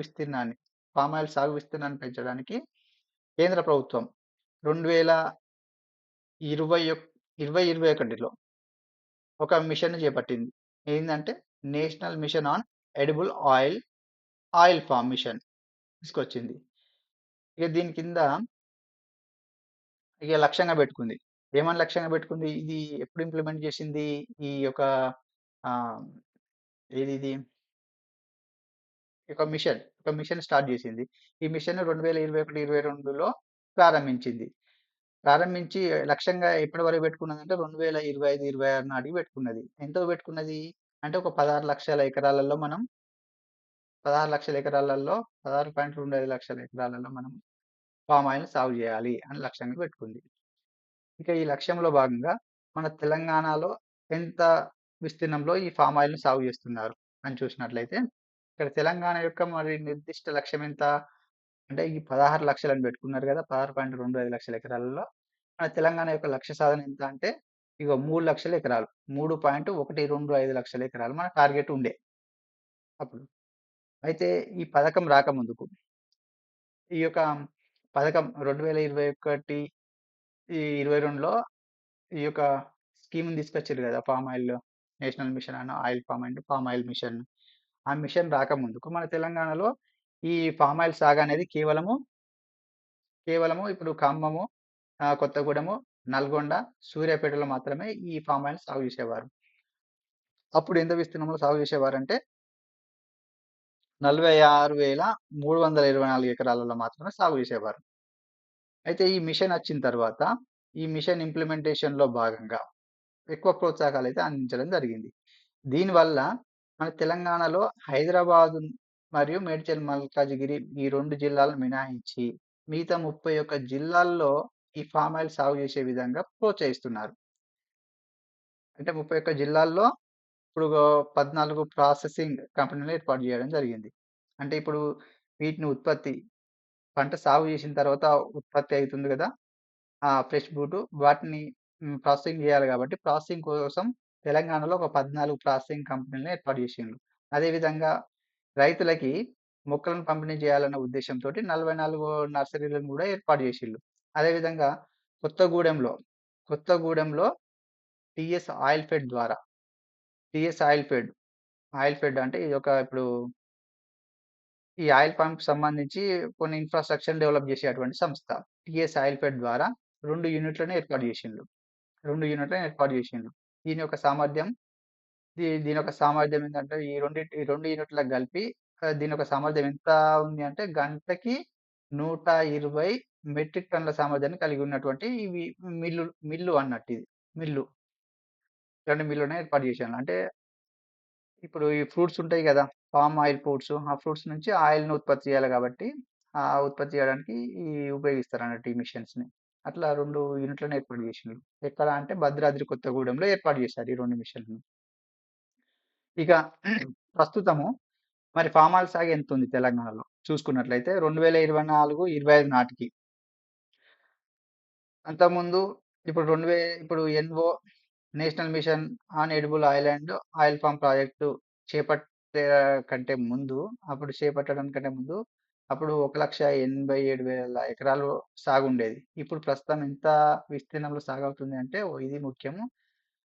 సాగు విస్తీర్ణాన్ని పెంచడానికి కేంద్ర ప్రభుత్వం 2021లో ఒక మిషన్‌ని చేపట్టింది. ఏందంటే national mission on edible oil palm mission తీసుకొచ్చింది. ఇక దీని కింద లక్ష్యంగా పెట్టుకుంది. ఏమని లక్ష్యంగా పెట్టుకుంది? ఇది ఎప్పుడు ఇంప్లిమెంట్ చేసింది? ఈ యొక్క ఆహ్, ఏదిది? ఒక మిషన్ స్టార్ట్ చేసింది. ఈ మిషన్ 2021, 22లో ప్రారంభించింది. ప్రారంభించి లక్ష్యంగా ఎప్పటి వరకు పెట్టుకున్నదంటే 2025, 26 నాటికి పెట్టుకున్నది. ఎంతకు పెట్టుకున్నది? అంటే ఒక 16 లక్షల ఎకరాలలో 16.25 లక్షల ఎకరాలలో మనం పామ్ ఆయిల్‌ని సాగు చేయాలి అని లక్ష్యంగా పెట్టుకుంది. ఇక ఈ లక్ష్యంలో భాగంగా మన తెలంగాణలో ఎంత విస్తీర్ణంలో ఈ పామ్ ఆయిల్‌ని సాగు చేస్తున్నారు అని చూసినట్లయితే ఇక్కడ తెలంగాణ యొక్క మరి నిర్దిష్ట లక్ష్యం ఎంత? అంటే ఈ 16 లక్షలని పెట్టుకున్నారు కదా! 16.25 లక్షల ఎకరాలలో మన తెలంగాణ యొక్క లక్ష్య సాధన ఎంత అంటే 3 లక్షల ఎకరాలు. 3.125 లక్షల ఎకరాలు మన టార్గెట్ ఉండే అప్పుడు. అయితే ఈ పథకం రాకముందుకు ఈ యొక్క పథకం 2021, ఈ 22లో ఈ యొక్క స్కీమ్‌ని తీసుకొచ్చిర్రు కదా! Palm oil national mission on oil palm and palm oil mission. ఆ మిషన్ రాకముందుకు మన తెలంగాణలో ఈ పామ్ ఆయిల్ సాగు అనేది కేవలము ఇప్పుడు ఖమ్మము, కొత్తగూడెము, నల్గొండ, సూర్యాపేటలో మాత్రమే ఈ పామ్ ఆయిల్ సాగు చేసేవారు. అప్పుడు ఎంత విస్తీర్ణంలో సాగు చేసేవారంటే 46,324 ఎకరాలలో మాత్రమే సాగు చేసేవారు. అయితే ఈ మిషన్ వచ్చిన తర్వాత ఈ మిషన్ ఇంప్లిమెంటేషన్‌లో భాగంగా ఎక్కువ ప్రోత్సాహకాలైతే అందించడం జరిగింది. దీనివల్ల మన తెలంగాణలో హైదరాబాదు మరియు మేడ్చల్ మల్కాజిగిరి ఈ 2 జిల్లాలను మినహాయించి మిగతా 31 జిల్లాల్లో ఈ పామ్ ఆయిల్ సాగు చేసే విధంగా ప్రోత్సహిస్తున్నారు. అంటే 31 జిల్లాల్లో ఇప్పుడు 14 ప్రాసెసింగ్ కంపెనీలు ఏర్పాటు చేయడం జరిగింది. అంటే ఇప్పుడు వీటిని పంట సాగు చేసిన తర్వాత ఉత్పత్తి అయితుంది గదా! ఫ్రెష్ ఫ్రూట్ వాటిని ప్రాసెసింగ్ చేయాలి కాబట్టి ప్రాసెసింగ్ కోసం తెలంగాణలో ఒక 14 ప్రాసెసింగ్ కంపెనీలను ఏర్పాటు చేసిండ్రు. అదేవిధంగా రైతులకి మొక్కలను పంపిణీ చేయాలన్న ఉద్దేశంతోటి 44 నర్సరీలను కూడా ఏర్పాటు చేసిల్లు. అదేవిధంగా కొత్తగూడెంలో టీఎస్ ఆయిల్ ఫెడ్ ద్వారా ఆయిల్ ఫెడ్ అంటే ఇప్పుడు ఈ ఆయిల్ పామ్‌కి సంబంధించి కొన్ని ఇన్‌ఫ్రాస్ట్రక్చర్‌ని డెవలప్ చేసేటువంటి సంస్థ. టీఎస్ ఆయిల్ ఫెడ్ ద్వారా 2 యూనిట్లను ఏర్పాటు చేసిండ్రు. దీని యొక్క సామర్థ్యం దీని యొక్క సామర్థ్యం ఏంటంటే ఈ 2 యూనిట్లకు కలిపి దీని యొక్క సామర్థ్యం ఎంత ఉంది అంటే గంటకి 120 మెట్రిక్ టన్నుల సామర్థ్యాన్ని కలిగి ఉన్నటువంటి ఇవి మిల్లు అన్నట్టు ఇది. మిల్లు. ఇలాంటి మిల్లుని ఏర్పాటు చేశాను. అంటే ఇప్పుడు ఈ ఫ్రూట్స్ ఉంటాయి గదా! Palm oil fruits. ఆ ఫ్రూట్స్ నుంచి ఆయిల్‌ని ఉత్పత్తి చేయాలి కాబట్టి, ఆ ఉత్పత్తి చేయడానికి ఉపయోగిస్తారన్నట్టు ఈ మిషన్స్‌ని. అట్లా 2 యూనిట్‌లను ఏర్పాటు చేసిండ్రు. ఎక్కడ అంటే భద్రాద్రి కొత్తగూడెంలో ఏర్పాటు చేశారు ఈ 2 మిషన్‌లని. ఇక ప్రస్తుతము మరి ఫార్మ్ ఆయిల్ సాగు ఎంతుంది తెలంగాణలో చూసుకున్నట్లయితే 2024, 25 నాటికి. అంతకుముందు ఇప్పుడు ఎన్‌ఓ national mission on edible oil and oil palm project చేపట్టే కంటే ముందు చేపట్టడం కంటే ముందు అప్పుడు 1,87,000 ఎకరాలు సాగుండేది. ఇప్పుడు ప్రస్తుతం ఎంత విస్తీర్ణంలో సాగవుతుంది అంటే ఇది ముఖ్యము.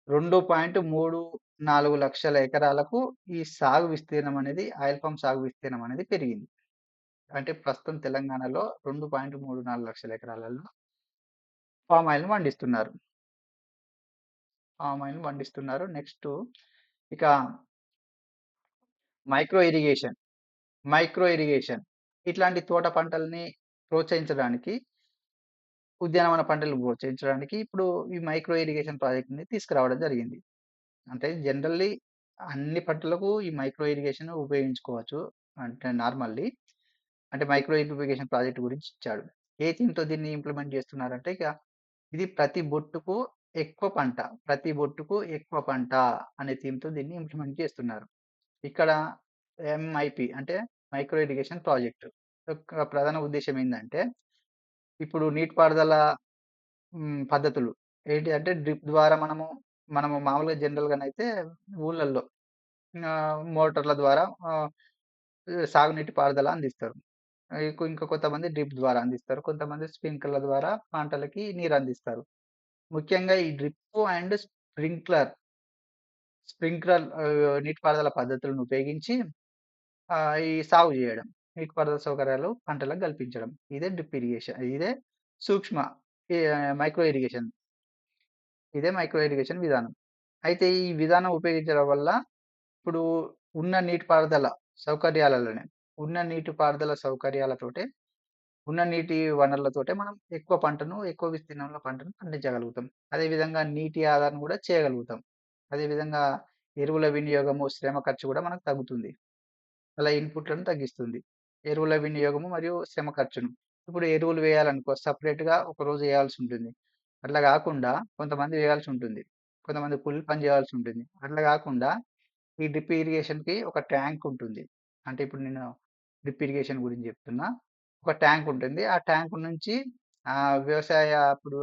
2.34 లక్షల ఎకరాలకు ఈ సాగు విస్తీర్ణం అనేది ఆయిల్ పామ్ సాగు విస్తీర్ణం అనేది పెరిగింది. అంటే ప్రస్తుతం తెలంగాణలో 2.34 లక్షల ఎకరాలలో పామ్ ఆయిల్‌ని పండిస్తున్నారు. పామ్ ఆయిల్‌ని పండిస్తున్నారు. నెక్స్టు ఇక మైక్రో ఇరిగేషన్, మైక్రో ఇరిగేషన్ ఇట్లాంటి తోట పంటల్ని ప్రోత్సహించడానికి, ఉద్యానవన పంటలు ప్రోత్సహించడానికి ఇప్పుడు ఈ మైక్రో ఇరిగేషన్ ప్రాజెక్ట్‌ని తీసుకురావడం జరిగింది. అంటే జనరల్లీ అన్ని పంటలకు ఈ మైక్రో ఇరిగేషన్ ఉపయోగించుకోవచ్చు. అంటే నార్మల్లీ. అంటే మైక్రో ఇరిగేషన్ ప్రాజెక్ట్ గురించి ఇచ్చాడు. ఏ థీమ్‌తో దీన్ని ఇంప్లిమెంట్ చేస్తున్నారంటే ఇక ఇది ప్రతి బొట్టుకు ఎక్కువ పంట, ప్రతి బొట్టుకు ఎక్కువ పంట అనే థీమ్‌తో దీన్ని ఇంప్లిమెంట్ చేస్తున్నారు. ఇక్కడ ఎంఐపీ అంటే మైక్రో ఇరిగేషన్ ప్రాజెక్ట్ యొక్క ప్రధాన ఉద్దేశ్యం ఏందంటే, ఇప్పుడు నీటిపారుదల పద్ధతులు ఏంటి అంటే డ్రిప్ ద్వారా మనము మామూలుగా జనరల్‌గానైతే ఊర్లల్లో మోటార్ల ద్వారా సాగునీటి పారుదల అందిస్తారు. ఇంకా కొంతమంది డ్రిప్ ద్వారా అందిస్తారు. కొంతమంది స్ప్రింక్లర్ల ద్వారా పంటలకి నీరు అందిస్తారు. ముఖ్యంగా ఈ డ్రిప్ అండ్ స్ప్రింక్లర్ నీటిపారుదల పద్ధతులను ఉపయోగించి ఈ సాగు జేయడం. నీటిపారుదల సౌకర్యాలు పంటలకు కల్పించడం. ఇదే డ్రిప్ ఇరిగేషన్. సూక్ష్మ మైక్రో ఇరిగేషన్. ఇదే మైక్రో ఇరిగేషన్ విధానం. అయితే ఈ విధానం ఉపయోగించడం వల్ల ఇప్పుడు ఉన్న నీటిపారుదల సౌకర్యాలలోనే ఉన్న నీటిపారుదల సౌకర్యాలతోటే, ఉన్న నీటి వనరులతోటే మనం ఎక్కువ విస్తీర్ణంలో పంటను పండించగలుగుతాం. అదే విధంగా నీటి ఆదాను గూడా చేయగలుగుతాం. అదే విధంగా ఎరువుల వినియోగము, శ్రమ ఖర్చు గూడా మనకు తగ్గుతుంది. అలా ఇన్‌పుట్‌లను తగ్గిస్తుంది. ఎరువుల వినియోగము మరియు శ్రమ ఖర్చును. ఇప్పుడు ఎరువులు వేయాలనుకో సెపరేట్‌గా ఒకరోజు ఏయాల్సుంటుంది. అట్లా గాకుండా కొంతమంది వేయాల్సుంటుంది. కొంతమంది కూలి పని జేయాల్సుంటుంది. అట్లా గాకుండా ఈ డ్రిప్ ఇరిగేషన్‌కి ఒక ట్యాంక్ ఉంటుంది. అంటే ఇప్పుడు నేను డ్రిప్ ఇరిగేషన్ గురించి జెప్తున్నా. ఒక ట్యాంక్ ఉంటుంది. ఆ ట్యాంక్ నుంచి వ్యవసాయ ఇప్పుడు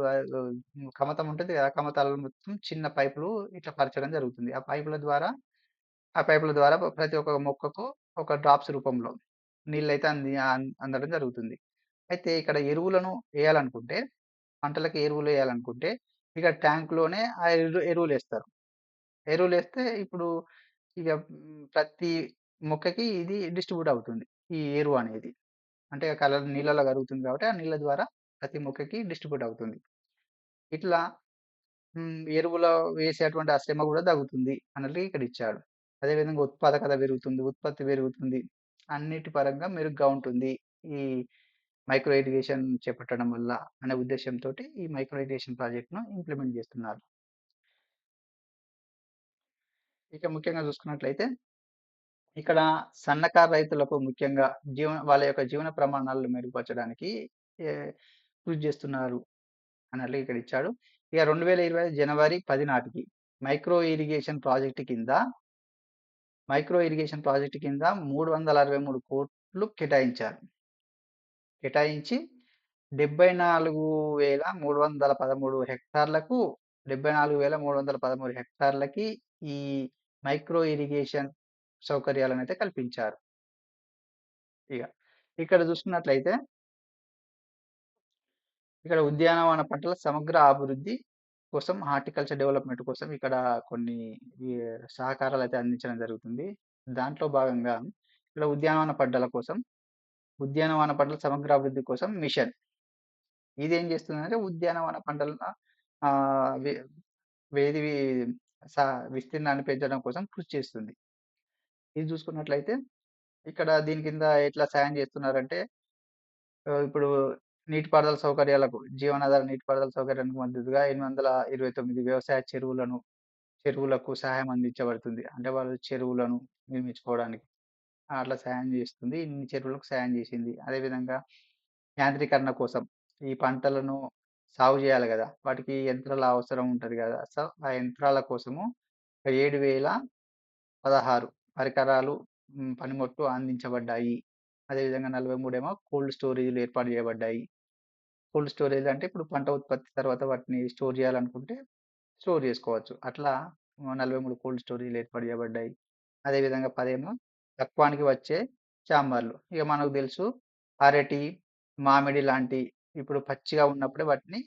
కమతం ఉంటది గదా! కమతాలలో మొత్తం చిన్న పైపులు ఇట్లా పరచడం జరుగుతుంది. ఆ పైపుల ద్వారా ప్రతి ఒక్క మొక్కకు ఒక డ్రాప్స్ రూపంలో నీళ్ళైతే అందడం జరుగుతుంది. అయితే ఇక్కడ ఎయాలనుకుంటే, పంటలకి ఎరువులెయ్యాలనుకుంటే, ఇక ట్యాంక్‌లోనే ఆ ఎరువులేస్తారు. ఎరువులేస్తే ఇప్పుడు ఇక ప్రతి మొక్కకి ఇది డిస్ట్రిబ్యూట్ అవుతుంది. ఈ ఎరువు అనేది. అంటే నీళ్ళలో కరుగుతుంది కాబట్టి, ఆ నీళ్ళ ద్వారా ప్రతి మొక్కకి డిస్ట్రిబ్యూట్ అవుతుంది. ఇట్లా ఎరువులో వేసేటువంటి ఆ శ్రమ గూడా తగ్గుతుంది అన్నట్లు ఇక్కడిచ్చాడు. అదే విధంగా ఉత్పాదకత పెరుగుతుంది, ఉత్పత్తి పెరుగుతుంది. అన్నిటి పరంగా మెరుగ్గా ఉంటుంది. ఈ మైక్రో ఇరిగేషన్ చేపట్టడం వల్ల అనే ఉద్దేశ్యంతోటి ఈ మైక్రో ఇరిగేషన్ ప్రాజెక్ట్‌ను ఇంప్లిమెంట్ చేస్తున్నారు. ఇక ముఖ్యంగా చూసుకున్నట్లయితే ఇక్కడ సన్నకారు రైతులకు ముఖ్యంగా వాళ్ళ యొక్క జీవన ప్రమాణాలను మెరుగుపరచడానికి ఏ కృషి చేస్తున్నారు అన్నట్లు ఇక్కడ ఇచ్చాడు. ఇక 2025 జనవరి 10 నాటికి మైక్రో ఇరిగేషన్ ప్రాజెక్ట్ కింద మైక్రో ఇరిగేషన్ ప్రాజెక్ట్ కింద 363,00,00,000 కేటాయించారు. కేటాయించి 74,313 హెక్టార్లకు 74,313 హెక్టార్లకి ఈ మైక్రో ఇరిగేషన్ సౌకర్యాలనైతే కల్పించారు. ఇగ ఇక్కడ చూసుకున్నట్లయితే ఇక్కడ ఉద్యానవన పంటల సమగ్ర అభివృద్ధి కోసం హార్టికల్చర్ డెవలప్‌మెంట్ కోసం ఇక్కడ కొన్ని ఈ సహకారాలైతే అందించడం జరుగుతుంది. దాంట్లో భాగంగా ఇక్కడ ఉద్యానవన పంటల సమగ్ర అభివృద్ధి కోసం మిషన్. ఇదేం చేస్తుందంటే ఉద్యానవన పంటలను ఆహ్, వే వేది సా విస్తీర్ణాన్ని పెంచడం కోసం కృషి చేస్తుంది. ఇది చూసుకున్నట్లయితే ఇక్కడ దీని కింద ఎట్లా సాయం చేస్తున్నారంటే ఇప్పుడు నీటిపారుదల సౌకర్యాలకు జీవనాధార నీటిపారుదల సౌకర్యానికి మద్దతుగా 829 వ్యవసాయ చెరువులకు సహాయం అందించబడుతుంది. అంటే వాళ్ళు చెరువులను నిర్మించుకోవడానికి అట్లా సాయం చేస్తుంది. ఇన్ని చెరువులకు సాయం చేసింది. అదేవిధంగా యాంత్రీకరణ కోసం ఈ పంటలను సాగు చేయాలి గదా! వాటికి యంత్రాల అవసరం ఉంటది గదా! సో, ఆ యంత్రాల కోసము 7,016 పరికరాలు పనిముట్లు అందించబడ్డాయి. అదేవిధంగా 43 ఏమో కోల్డ్ స్టోరేజ్‌లు ఏర్పాటు చేయబడ్డాయి. కోల్డ్ స్టోరేజ్ అంటే ఇప్పుడు పంట ఉత్పత్తి తర్వాత వాటిని స్టోర్ చేయాలనుకుంటే స్టోర్ చేసుకోవచ్చు. అట్లా 43 కోల్డ్ స్టోరేజ్‌లు ఏర్పాటు చేయబడ్డాయి. అదేవిధంగా 10 ఏమో పక్వానికి వచ్చే చాంబర్‌లు. ఇక మనకు తెలుసు అరటి, మామిడి లాంటి ఇప్పుడు పచ్చిగా ఉన్నప్పుడే వాటిని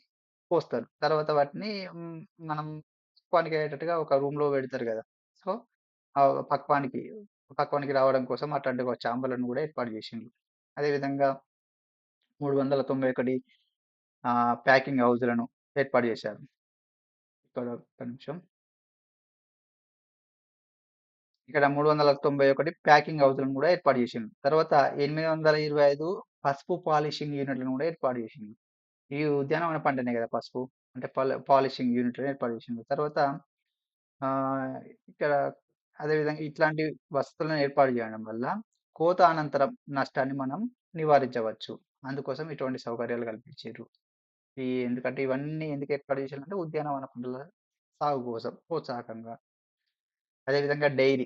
కోస్తారు. తర్వాత వాటిని హ్మ్, మనం పక్వానికి అయ్యేటట్టుగా ఒక రూమ్‌లో పెడతారు గదా! సో, పక్వానికి పక్వానికి రావడం కోసం అట్లాంటి ఒక చాంబర్‌లను గూడా ఏర్పాటు చేసిండ్రు. అదేవిధంగా 391 ప్యాకింగ్ హౌజులను ఏర్పాటు చేశారు. ఇక్కడ ఒక్క నిమిషం. ఇక్కడ 391 ప్యాకింగ్ హౌజులను గూడా ఏర్పాటు చేసిండ్రు. తర్వాత 825 పసుపు పాలిషింగ్ యూనిట్‌లను గూడా ఏర్పాటు చేసిండ్రు. ఈ ఉద్యానవన పంటనే గదా! పసుపు. అంటే పాలిషింగ్ యూనిట్‌లను ఏర్పాటు చేసిండ్రు. తర్వాత ఆహ్, ఇక్కడ అదేవిధంగా ఇట్లాంటి వసతులను ఏర్పాటు చేయడం వల్ల కోత అనంతరం నష్టాన్ని మనం నివారించవచ్చు. అందుకోసం ఇటువంటి సౌకర్యాలు కల్పించిర్రు. ఎందుకంటే ఇవన్నీ ఎందుకు ఏర్పాటు చేసిర్రంటే ఉద్యానవన పంటల సాగు కోసం ప్రోత్సాహకంగా. అదేవిధంగా డైరీ,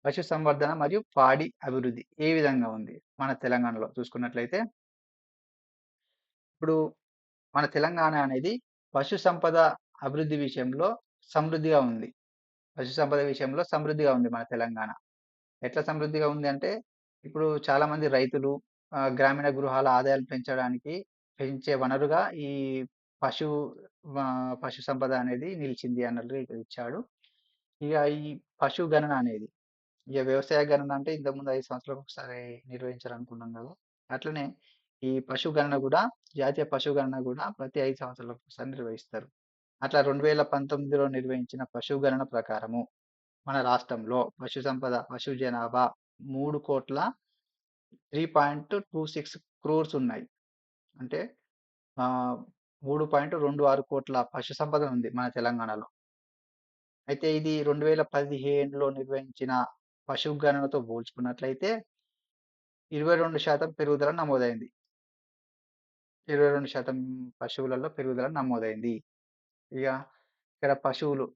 పశుసంవర్ధన మరియు పాడి అభివృద్ధి ఏ విధంగా ఉంది? మన తెలంగాణలో చూసుకున్నట్లయితే, ఇప్పుడు మన తెలంగాణ అనేది పశు సంపద అభివృద్ధి విషయంలో సమృద్ధిగా ఉంది. పశు సంపద విషయంలో సమృద్ధిగా ఉంది మన తెలంగాణ. ఎట్లా సమృద్ధిగా ఉంది అంటే, ఇప్పుడు చాలామంది రైతులు గ్రామీణ గృహాల ఆదాయాలు పెంచడానికి పెంచే వనరుగా ఈ పశు పశు సంపద అనేది నిలిచింది అన్నట్లు ఇక్కడ ఇచ్చాడు. ఇగ ఈ పశు గణన అనేది వ్యవసాయ గణన అంటే ఇంతకుముందు 5 సంవత్సరాలకు ఒకసారి నిర్వహించాలనుకున్నాం గదా! అట్లనే ఈ పశు గణన గూడా జాతీయ పశు గణన గూడా ప్రతి 5 సంవత్సరాలకు ఒకసారి నిర్వహిస్తారు. అట్లా 2019లో నిర్వహించిన పశు గణన ప్రకారము మన రాష్ట్రంలో పశు జనాభా 3,26 క్రోర్స్ ఉన్నాయి. అంటే ఆహ్, 3.26 కోట్ల పశు సంపద ఉంది మన తెలంగాణలో. అయితే ఇది 2015లో నిర్వహించిన పశు గణనతో పోల్చుకున్నట్లయితే 22% పెరుగుదల నమోదైంది. 22% పశువులలో పెరుగుదల నమోదైంది. ఇగ ఇక్కడ పశువులు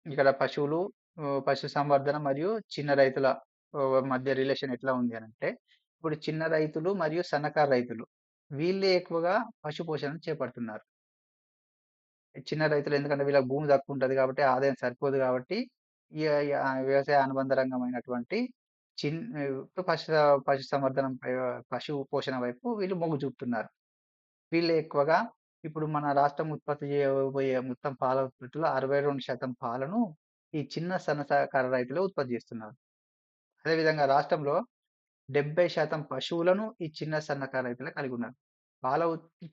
ఇక్కడ పశువులు పశు సంవర్ధన మరియు చిన్న రైతుల మధ్య రిలేషన్ ఎట్లా ఉంది అనంటే, ఇప్పుడు చిన్న రైతులు మరియు సన్నకారు రైతులు వీళ్ళే ఎక్కువగా పశు పోషణను చేపడుతున్నారు. చిన్న రైతులు ఎందుకంటే వీళ్ళకి భూమి తక్కువ ఉంటది కాబట్టి ఆదాయం సరిపోదు కాబట్టి వ్యవసాయ అనుబంధ రంగమైనటువంటి చిన్ పశు పశు సంవర్ధనం పశు పోషణ వైపు వీళ్ళు మొగ్గు చూపుతున్నారు. వీళ్ళే ఎక్కువగా ఇప్పుడు మన రాష్ట్రం ఉత్పత్తి చేయబోయే మొత్తం పాల ఉత్పత్తిలో 62% పాలను ఈ చిన్న సన్నకారు రైతులే ఉత్పత్తి చేస్తున్నారు. అదేవిధంగా రాష్ట్రంలో 70% పశువులను ఈ చిన్న సన్నకారు రైతులే కలిగి ఉన్నారు.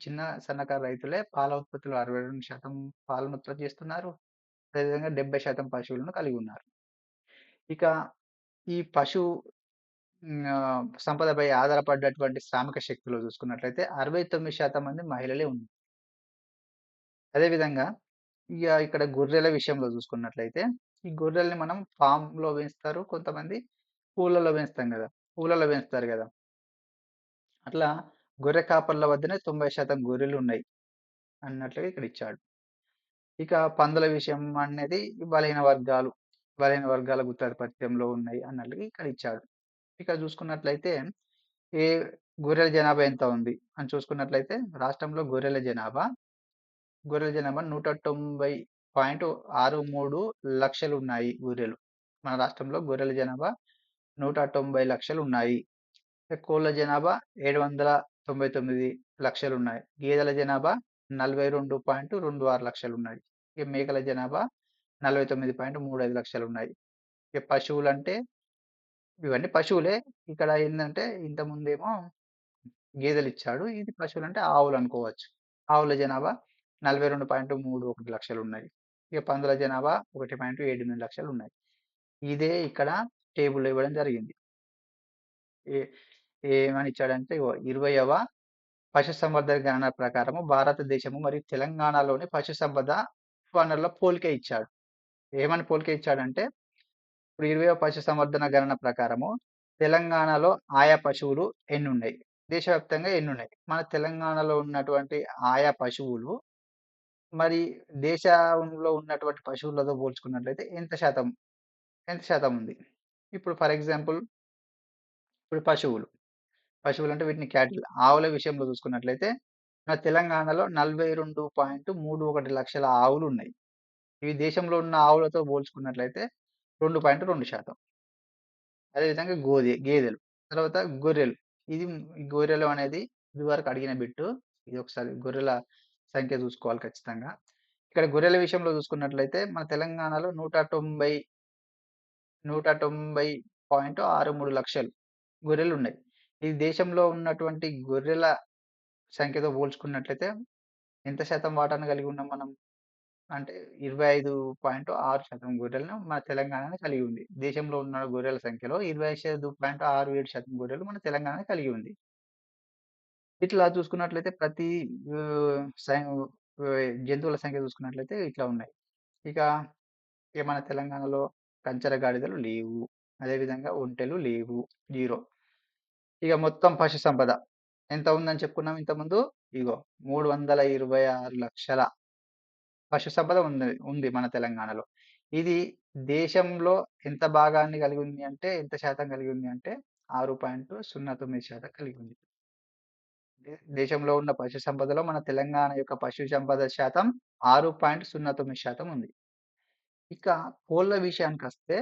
చిన్న సన్నకారు రైతులే పాల ఉత్పత్తిలో 62% పాలను ఉత్పత్తి చేస్తున్నారు. అదేవిధంగా 70% పశువులను కలిగి ఉన్నారు. ఇక ఈ సంపదపై ఆధారపడ్డటువంటి శ్రామిక శక్తిలో చూసుకున్నట్లయితే 69% మంది మహిళలే ఉన్నారు. అదేవిధంగా ఇక్కడ గొర్రెల విషయంలో చూసుకున్నట్లయితే, ఈ గొర్రెల్ని మనం ఫామ్‌లో పెంచుతారు. కొంతమంది ఊర్లలో పెంచుతాం గదా! ఊర్లలో పెంచుతారు గదా! అట్లా గొర్రె కాపర్ల వద్దనే 90% గొర్రెలున్నాయి అన్నట్లుగా ఇక్కడ ఇచ్చాడు. ఇక పందుల విషయం అనేది బలహీన వర్గాల గుత్తాధిపత్యంలో ఉన్నాయి అన్నట్లుగా ఇక్కడ ఇచ్చాడు. ఇక చూసుకున్నట్లయితే ఏ గొర్రెల జనాభా ఎంత ఉంది అని చూసుకున్నట్లయితే రాష్ట్రంలో గొర్రెల జనాభా 190.63 లక్షలున్నాయి గొర్రెలు. మన రాష్ట్రంలో గొర్రెల జనాభా 190 లక్షలున్నాయి. కోళ్ల జనాభా 799 లక్షలున్నాయి. గేదెల జనాభా 42.26 లక్షలున్నాయి. మేకల జనాభా 49.35 లక్షలున్నాయి. పశువులంటే ఇవన్నీ పశువులే. ఇక్కడ ఏందంటే ఇంతకుముందేమో గేదెలిచ్చాడు. ఇది పశువులంటే ఆవులనుకోవచ్చు. ఆవుల జనాభా 42.31 లక్షలున్నాయి. ఇక పందుల జనాభా 1.78 లక్షలు ఉన్నాయి. ఇదే ఇక్కడ టేబుల్‌లో ఇవ్వడం జరిగింది. ఏ ఏమని ఇచ్చాడంటే ఇగో 20వ పశుసంవర్ధక గణన ప్రకారము భారతదేశము మరియు తెలంగాణలోని పశుసంపద వనరుల పోలిక ఇచ్చాడు. ఏమని పోలిక ఇచ్చాడంటే ఇప్పుడు 20వ పశుసంవర్ధన గణన ప్రకారము తెలంగాణలో ఆయా పశువులు ఎన్నున్నాయి? దేశవ్యాప్తంగా ఎన్నున్నాయి? మన తెలంగాణలో ఉన్నటువంటి ఆయా పశువులు మరి దేశంలో ఉన్నటువంటి పశువులతో పోల్చుకున్నట్లయితే ఎంత శాతం ఉంది? ఇప్పుడు ఫర్ ఎగ్జాంపుల్ ఇప్పుడు పశువులు అంటే వీటిని క్యాటిల్. ఆవుల విషయంలో చూసుకున్నట్లయితే మన తెలంగాణలో 42.31 లక్షల ఆవులున్నాయి. ఇవి దేశంలో ఉన్న ఆవులతో పోల్చుకున్నట్లయితే 2.2%. అదేవిధంగా గేదెలు. తర్వాత గొర్రెలు. ఈ గొర్రెలు అనేది ఇదివరకు అడిగిన బిట్టు. ఇది ఒకసారి గొర్రెల సంఖ్య చూసుకోవాలి ఖచ్చితంగా. ఇక్కడ గొర్రెల విషయంలో చూసుకున్నట్లయితే మన తెలంగాణలో 190.63 లక్షలు గొర్రెలున్నాయి. ఇది దేశంలో ఉన్నటువంటి గొర్రెల సంఖ్యతో పోల్చుకున్నట్లయితే ఎంత శాతం వాటాను కలిగి ఉన్నాం మనం? అంటే 25.6% గొర్రెలను మన తెలంగాణనే కలిగి ఉంది. దేశంలో ఉన్న గొర్రెల సంఖ్యలో 25.67% గొర్రెలు మన తెలంగాణ కలిగి ఉంది. ఇట్లా చూసుకున్నట్లయితే ప్రతి ఆహ్, సై జంతువుల సంఖ్య చూసుకున్నట్లయితే ఇట్లా ఉన్నాయి. ఇక మన తెలంగాణలో కంచర గాడిదలు లేవు. అదేవిధంగా ఒంటెలు లేవు. 0. ఇక మొత్తం పశు సంపద ఎంత ఉందని చెప్పుకున్నాం ఇంతకుముందు? ఇగో 326 లక్షల పశు సంపద ఉంది మన తెలంగాణలో. ఇది దేశంలో ఎంత భాగాన్ని కలిగి ఉంది అంటే, ఎంత శాతం కలిగి ఉంది అంటే 6.09% కలిగి ఉంది. దేశంలో ఉన్న పశు సంపదలో మన తెలంగాణ యొక్క పశు సంపద శాతం 6.09% ఉంది. ఇక కోళ్ళ విషయానికొస్తే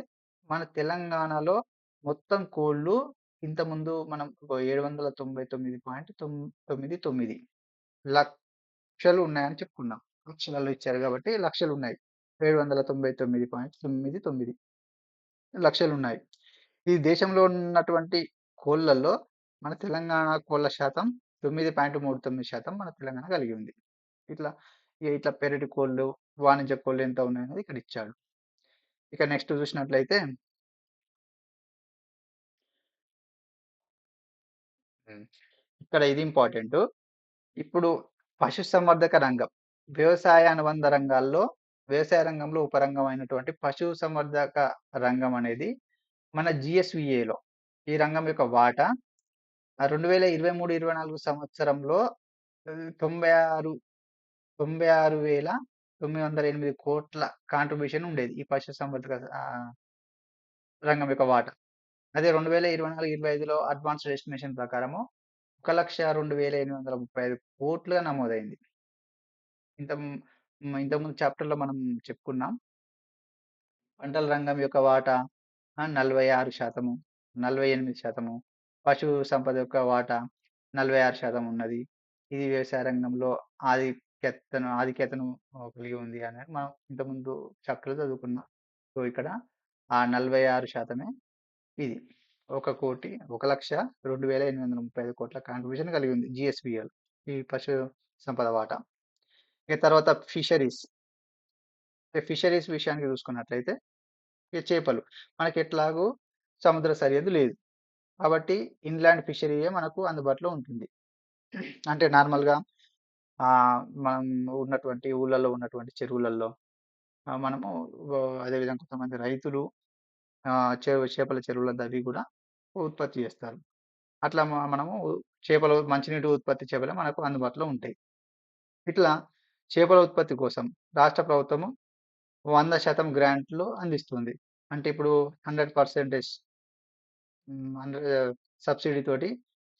మన తెలంగాణలో మొత్తం కోళ్ళు ఇంతకుముందు మనం 799.99 లక్షలు ఉన్నాయని చెప్పుకున్నాం. లక్షలలో ఇచ్చారు కాబట్టి లక్షలున్నాయి. 799.99 లక్షలున్నాయి. ఈ దేశంలో ఉన్నటువంటి కోళ్ళల్లో మన తెలంగాణ కోళ్ళ శాతం 9.39% మన తెలంగాణ కలిగి ఉంది. ఇట్లా పెరటి కోళ్ళు, వాణిజ్య కోళ్ళు ఎంత ఉన్నాయనేది ఇక్కడ ఇచ్చాడు. ఇక నెక్స్ట్ చూసినట్లయితే ఇక్కడ ఇది ఇంపార్టెంటు. ఇప్పుడు పశుసంవర్ధక రంగం, వ్యవసాయ అనుబంధ రంగాల్లో వ్యవసాయ రంగంలో ఉపరంగం అయినటువంటి పశుసంవర్ధక రంగం అనేది మన జీఎస్‌విఏలో ఈ రంగం యొక్క వాటా 2023, 24 సంవత్సరంలో 96,908 కోట్ల కాంట్రిబ్యూషన్ ఉండేది. ఈ పశుసంవర్ధక రంగం యొక్క వాటా. అదే 2024, 25లో అడ్వాన్స్‌డ్ ఎస్టిమేషన్ ప్రకారము 1,02,835 కోట్లుగా నమోదైంది. ఇంతకుముందు చాప్టర్‌లో మనం చెప్పుకున్నాం. పంటల రంగం యొక్క వాటా 46%, 48%. పశు సంపద యొక్క వాటా 46% ఉన్నది. ఇది వ్యవసాయ రంగంలో ఆధిక్యతను కలిగి ఉంది అని మనం ఇంతకుముందు చాప్టర్‌లో చదువుకున్నాం. సో, ఇక్కడ ఆ 46% ఇది. 1,02,835 కోట్ల కాంట్రిబ్యూషన్ కలిగి ఉంది జీఎస్‌విఎల్ ఈ పశు సంపద వాటా. ఇక తర్వాత ఫిషరీస్ విషయానికి చూసుకున్నట్లయితే ఇక చేపలు. మనకి ఎట్లాగో సముద్ర సరిహద్దు లేదు. కాబట్టి ఇన్‌లాండ్ ఫిషరీయే మనకు అందుబాటులో ఉంటుంది. అంటే నార్మల్‌గా మనం ఉన్నటువంటి ఊర్లలో ఉన్నటువంటి చెరువులలో మనము అదేవిధంగా కొంతమంది రైతులు చేపల చెరువుల తవ్వి కూడా ఉత్పత్తి చేస్తారు. అట్లా మనము మంచినీటి ఉత్పత్తి చేపలే మనకు అందుబాటులో ఉంటాయి. ఇట్లా చేపల ఉత్పత్తి కోసం రాష్ట్ర ప్రభుత్వము 100% గ్రాంట్లు అందిస్తుంది. అంటే ఇప్పుడు 100% సబ్సిడీ తోటి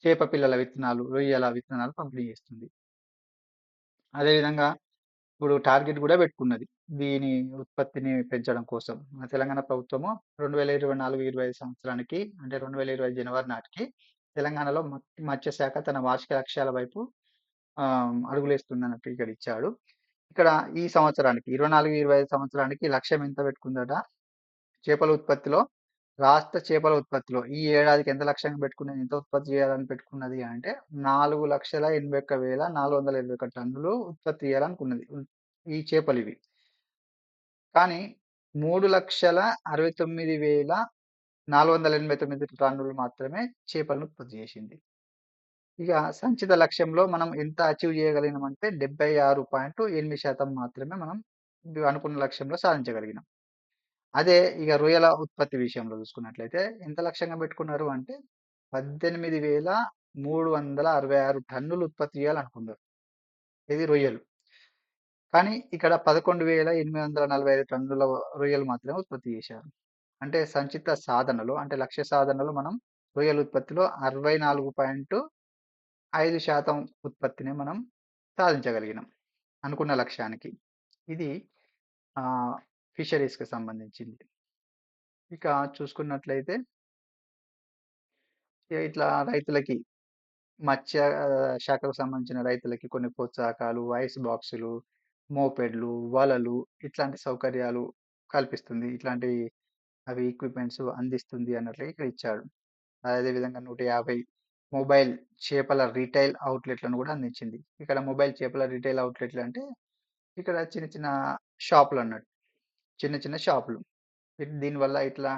చేప పిల్లల విత్తనాలు, రొయ్యల విత్తనాలు పంపిణీ చేస్తుంది. అదేవిధంగా ఇప్పుడు టార్గెట్ కూడా పెట్టుకున్నది. దీని ఉత్పత్తిని పెంచడం కోసం. మన తెలంగాణ ప్రభుత్వము 2024, 25 సంవత్సరానికి అంటే 2025 జనవరి నాటికి తెలంగాణలో మత్స్య శాఖ తన వార్షిక లక్ష్యాల వైపు అడుగులేస్తుందన్నట్టు ఇక్కడ ఇచ్చాడు. ఇక్కడ ఈ సంవత్సరానికి 24, 25 సంవత్సరానికి లక్ష్యం ఎంత పెట్టుకుందట? చేపల ఉత్పత్తిలో రాష్ట్ర చేపల ఉత్పత్తిలో ఈ ఏడాదికి ఎంత లక్ష్యంగా పెట్టుకున్నది? ఎంత ఉత్పత్తి చేయాలని పెట్టుకున్నది అంటే 4,81,421 టన్నులు ఉత్పత్తి చేయాలనుకున్నది. ఈ చేపలివి. కానీ 3,69,489 టన్నులు మాత్రమే చేపలను ఉత్పత్తి చేసింది. ఇక సంచిత లక్ష్యంలో మనం ఎంత అచీవ్ చేయగలిగినామంటే 76.8% మాత్రమే మనం అనుకున్న లక్ష్యంలో సాధించగలిగినాం. అదే ఇక రొయ్యల ఉత్పత్తి విషయంలో చూసుకున్నట్లయితే ఎంత లక్ష్యంగా పెట్టుకున్నారు అంటే 18,366 టన్నులు ఉత్పత్తి చేయాలనుకున్నారు. ఇది రొయ్యలు. కానీ ఇక్కడ 11,845 టన్నుల రొయ్యలు మాత్రమే ఉత్పత్తి చేశారు. అంటే సంచిత సాధనలో అంటే లక్ష్య సాధనలో మనం రొయ్యల ఉత్పత్తిలో 64.5% ఉత్పత్తిని మనం సాధించగలిగినాం అనుకున్న లక్ష్యానికి. ఇది ఫిషరీస్‌కి సంబంధించింది. ఇక చూసుకున్నట్లయితే ఇట్లా రైతులకి మత్స్య శాఖకు సంబంధించిన రైతులకి కొన్ని ప్రోత్సాహకాలు, ఐస్ బాక్సులు, మోపెడ్లు, వలలు ఇట్లాంటి సౌకర్యాలు కల్పిస్తుంది. ఇట్లాంటివి అవి ఎక్విప్‌మెంట్స్ అందిస్తుంది అన్నట్లుగా ఇక్కడ ఇచ్చాడు. అదేవిధంగా 150 మొబైల్ చేపల రిటైల్ అవుట్‌లెట్‌లను కూడా అందించింది. ఇక్కడ మొబైల్ చేపల రిటైల్ అవుట్‌లెట్‌లు అంటే ఇక్కడ చిన్న చిన్న షాపులన్నట్టు. చిన్న చిన్న షాపులు. దీనివల్ల ఇట్లా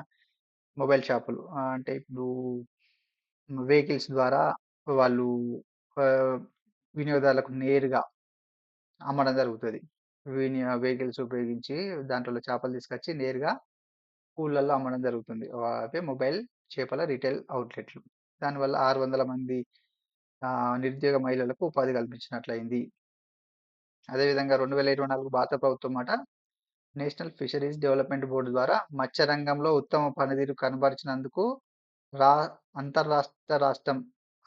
మొబైల్ షాపులు అంటే ఇప్పుడు వెహికల్స్ ద్వారా వాళ్ళు ఆహ్, వినియోగదారులకు నేరుగా అమ్మడం జరుగుతది. వెహికల్స్ ఉపయోగించి దాంట్లో చేపలు తీసుకొచ్చి నేరుగా ఊర్లల్లో అమ్మడం జరుగుతుంది. అవే మొబైల్ చేపల రిటైల్ అవుట్‌లెట్‌లు. దానివల్ల 600 మంది నిరుద్యోగ మహిళలకు ఉపాధి కల్పించినట్లయింది. అదేవిధంగా 2024 భారత ప్రభుత్వం నేషనల్ ఫిషరీస్ డెవలప్‌మెంట్ బోర్డ్ ద్వారా మత్స్య రంగంలో ఉత్తమ పనితీరు కనబరిచినందుకు రా అంతర్రాష్ట్ర రాష్ట్రం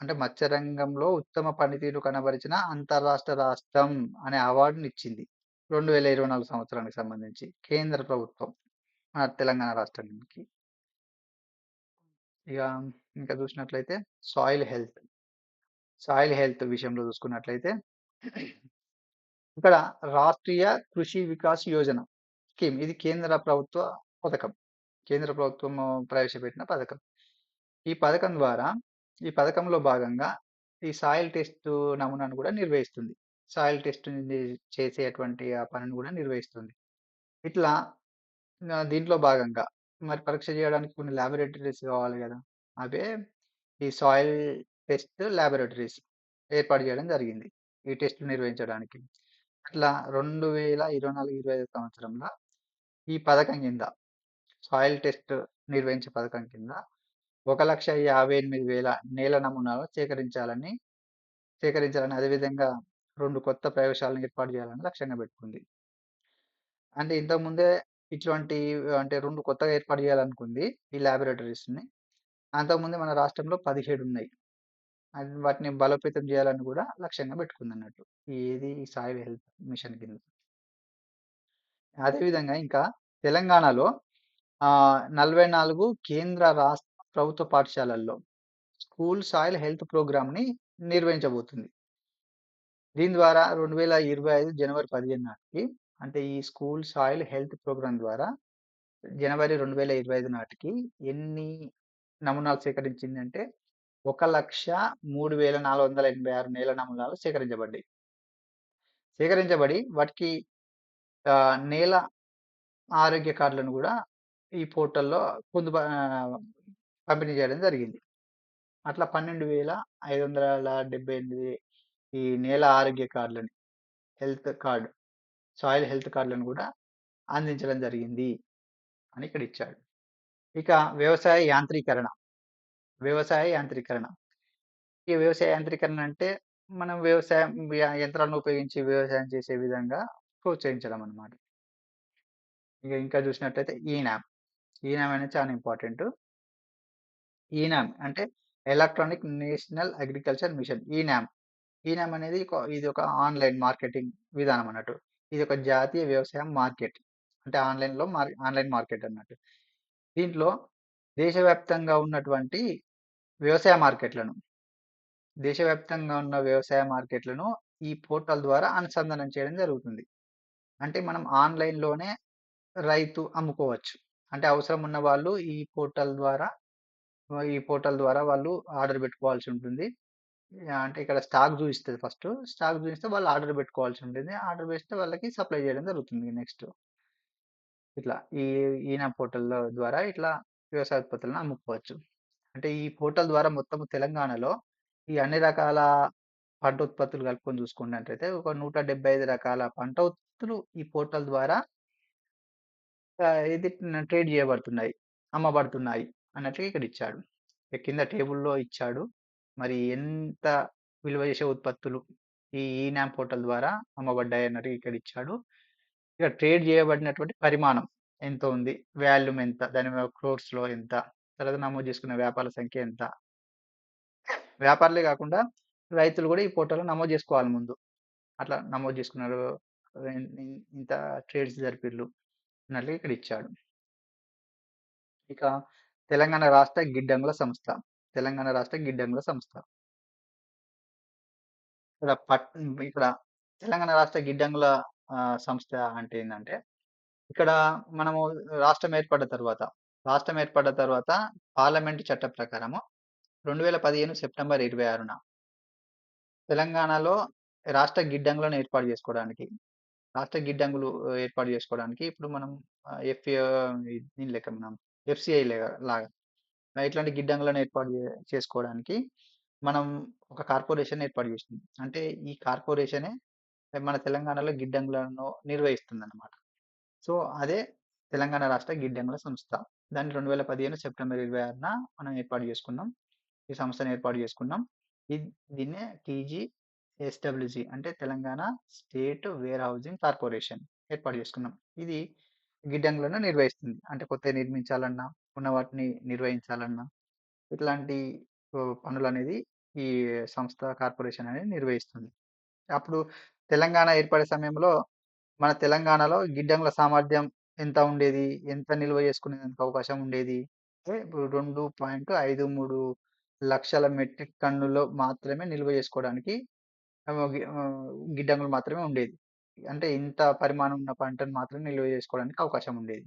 అంటే మత్స్య రంగంలో ఉత్తమ పనితీరు కనబరిచిన అంతర్రాష్ట్ర రాష్ట్రం అనే అవార్డునిచ్చింది. 2024 సంవత్సరానికి సంబంధించి కేంద్ర ప్రభుత్వం మన తెలంగాణ రాష్ట్రానికి. ఇక ఇంకా చూసినట్లయితే సాయిల్ హెల్త్. సాయిల్ హెల్త్ విషయంలో చూసుకున్నట్లయితే ఇక్కడ రాష్ట్రీయ కృషి వికాస్ యోజన స్కీమ్ ఇది కేంద్ర ప్రభుత్వ పథకం. కేంద్ర ప్రభుత్వం ప్రవేశపెట్టిన పథకం. ఈ పథకం ద్వారా ఈ పథకంలో భాగంగా ఈ సాయిల్ టెస్ట్ నమూనాను కూడా నిర్వహిస్తుంది. సాయిల్ టెస్ట్ చేసేటువంటి ఆ పనిని కూడా నిర్వహిస్తుంది. ఇట్లా దీంట్లో భాగంగా మరి పరీక్ష చేయడానికి కొన్ని ల్యాబొరేటరీస్ కావాలి కదా! అవే ఈ సాయిల్ టెస్ట్ ల్యాబొరేటరీస్ ఏర్పాటు చేయడం జరిగింది. ఈ టెస్ట్‌లు నిర్వహించడానికి. అట్లా 2024, 25 సంవత్సరంలో ఈ పథకం కింద సాయిల్ టెస్ట్ నిర్వహించే పథకం కింద 1,58,000 నేల నమూనాలు సేకరించాలని అదేవిధంగా 2 కొత్త ప్రయోగశాలను ఏర్పాటు చేయాలని లక్ష్యంగా పెట్టుకుంది. అంటే ఇంతకుముందే ఇటువంటి అంటే 2 కొత్తగా ఏర్పాటు చేయాలనుకుంది ఈ ల్యాబొరేటరీస్‌ని. అంతకుముందే మన రాష్ట్రంలో 17 ఉన్నాయి. వాటిని బలోపేతం చేయాలని కూడా లక్ష్యంగా పెట్టుకుందన్నట్టు. ఏది ఈ సాయిల్ హెల్త్ మిషన్ కింద. అదేవిధంగా ఇంకా తెలంగాణలో 44 కేంద్ర రాష్ట్ర ప్రభుత్వ పాఠశాలల్లో స్కూల్ సాయిల్ హెల్త్ ప్రోగ్రామ్‌ని నిర్వహించబోతుంది. దీని ద్వారా 2025 జనవరి 15 నాటికి అంటే ఈ స్కూల్ సాయిల్ హెల్త్ ప్రోగ్రామ్ ద్వారా జనవరి 2025 నాటికి ఎన్ని నమూనాలు సేకరించిందంటే 1,03,486 నేల నమూనాలు సేకరించబడి వాటికి నేల ఆరోగ్య కార్డులను కూడా ఈ పోర్టల్‌లో పంపిణీ చేయడం జరిగింది. అట్లా 12,578 ఈ నేల ఆరోగ్య కార్డులని సాయిల్ హెల్త్ కార్డులను కూడా అందించడం జరిగింది అని ఇక్కడ ఇచ్చాడు. ఇక వ్యవసాయ యాంత్రీకరణ. ఈ వ్యవసాయ యాంత్రీకరణ అంటే మనం యంత్రాలను ఉపయోగించి వ్యవసాయం చేసే విధంగా ప్రోత్సహించడం అన్నమాట. ఇంకా చూసినట్లయితే ఈనామ్. ఈనామ్ అనేది చాలా ఇంపార్టెంట్. ఈనామ్ అంటే ఎలక్ట్రానిక్ నేషనల్ అగ్రికల్చర్ మిషన్. ఈనామ్ అనేది ఇది ఒక ఆన్‌లైన్ మార్కెటింగ్ విధానం అన్నట్టు. ఇది ఒక జాతీయ వ్యవసాయ మార్కెట్. అంటే ఆన్‌లైన్ మార్కెట్ అన్నట్టు. దీంట్లో దేశవ్యాప్తంగా ఉన్నటువంటి వ్యవసాయ మార్కెట్‌లను ఈ పోర్టల్ ద్వారా అనుసంధానం చేయడం జరుగుతుంది. అంటే మనం ఆన్‌లైన్‌లోనే రైతు అమ్ముకోవచ్చు. అంటే అవసరం ఉన్న వాళ్ళు ఈ పోర్టల్ ద్వారా వాళ్ళు ఆర్డర్ పెట్టుకోవాల్సి ఉంటుంది. అంటే ఇక్కడ స్టాక్ చూపిస్తది ఫస్టు. స్టాక్ చూపిస్తే వాళ్ళు ఆర్డర్ పెట్టుకోవాల్సి ఉంటుంది. ఆర్డర్ పెడితే వాళ్ళకి సప్లై చేయడం జరుగుతుంది నెక్స్ట్. ఇట్లా ఈ ఈనాం పోర్టల్ ద్వారా ఇట్లా వ్యవసాయ ఉత్పత్తులను అమ్ముకోవచ్చు. అంటే ఈ పోర్టల్ ద్వారా మొత్తం తెలంగాణలో ఈ అన్ని రకాల పంట ఉత్పత్తులు కలుపుకొని చూసుకున్నట్టయితే ఒక 175 రకాల పంట ఉత్పత్తులు ఈ పోర్టల్ ద్వారా ఇది ట్రేడ్ చేయబడుతున్నాయి, అమ్మబడుతున్నాయి అన్నట్టుగా ఇక్కడ ఇచ్చాడు. కింద టేబుల్‌లో ఇచ్చాడు. మరి ఎంత విలువ చేసే ఉత్పత్తులు ఈ ఈనాం పోర్టల్ ద్వారా అమ్మబడ్డాయి అన్నట్టుగా ఇక్కడ ఇచ్చాడు. ఇక ట్రేడ్ చేయబడినటువంటి పరిమాణం ఎంత ఉంది? వాల్యూమ్ ఎంత? దాని క్రోర్స్‌లో ఎంత? తర్వాత నమోదు చేసుకున్న వ్యాపారుల సంఖ్య ఎంత? వ్యాపారులే కాకుండా రైతులు కూడా ఈ పోర్టల్‌లో నమోదు చేసుకోవాలి ముందు. అట్లా నమోదు చేసుకున్నారు. ఇంత ట్రేడ్స్ జరిపిర్రు అన్నట్టుగా ఇక్కడ ఇచ్చాడు. ఇక తెలంగాణ రాష్ట్ర గిడ్డంగుల సంస్థ. తెలంగాణ రాష్ట్ర గిడ్డంగుల సంస్థ. ఇక్కడ ఇక్కడ తెలంగాణ రాష్ట్ర గిడ్డంగుల సంస్థ అంటే ఏందంటే, ఇక్కడ మనము రాష్ట్రం ఏర్పడ్డ తర్వాత పార్లమెంటు చట్ట ప్రకారము 2015 సెప్టెంబర్ 26న తెలంగాణలో రాష్ట్ర గిడ్డంగులను రాష్ట్ర గిడ్డంగులు ఏర్పాటు చేసుకోవడానికి ఇప్పుడు మనం దీని లెక్క మనం ఎఫ్‌సిఐ లాగా ఇట్లాంటి గిడ్డంగులను ఏర్పాటు చేసుకోవడానికి మనం ఒక కార్పొరేషన్ ఏర్పాటు చేసింది. అంటే ఈ కార్పొరేషనే మన తెలంగాణలో గిడ్డంగులను నిర్వహిస్తుందన్నమాట. సో, అదే తెలంగాణ రాష్ట్ర గిడ్డంగుల సంస్థ. దాన్ని 2015 సెప్టెంబర్ 26న మనం ఏర్పాటు చేసుకున్నాం. ఈ సంస్థను ఏర్పాటు చేసుకున్నాం. దీన్నే టీజీఎస్‌డబ్ల్యూజీ అంటే Telangana state warehousing corporation ఏర్పాటు చేసుకున్నాం. ఇది గిడ్డంగులను నిర్వహిస్తుంది. అంటే కొత్తవి నిర్మించాలన్నా, ఉన్న వాటిని నిర్వహించాలన్నా, ఇట్లాంటి పనులనేది ఈ సంస్థ కార్పొరేషన్ అనేది నిర్వహిస్తుంది. అప్పుడు తెలంగాణ ఏర్పడే సమయంలో మన తెలంగాణలో గిడ్డంగుల సామర్థ్యం ఎంత ఉండేది? ఎంత నిల్వ చేసుకునేందుకు అవకాశం ఉండేది? అంటే ఇప్పుడు 2.53 లక్షల మెట్రిక్ టన్నులు మాత్రమే నిల్వ చేసుకోవడానికి గిడ్డంగులు మాత్రమే ఉండేది. అంటే ఇంత పరిమాణం ఉన్న పంటను మాత్రమే నిల్వ చేసుకోవడానికి అవకాశం ఉండేది.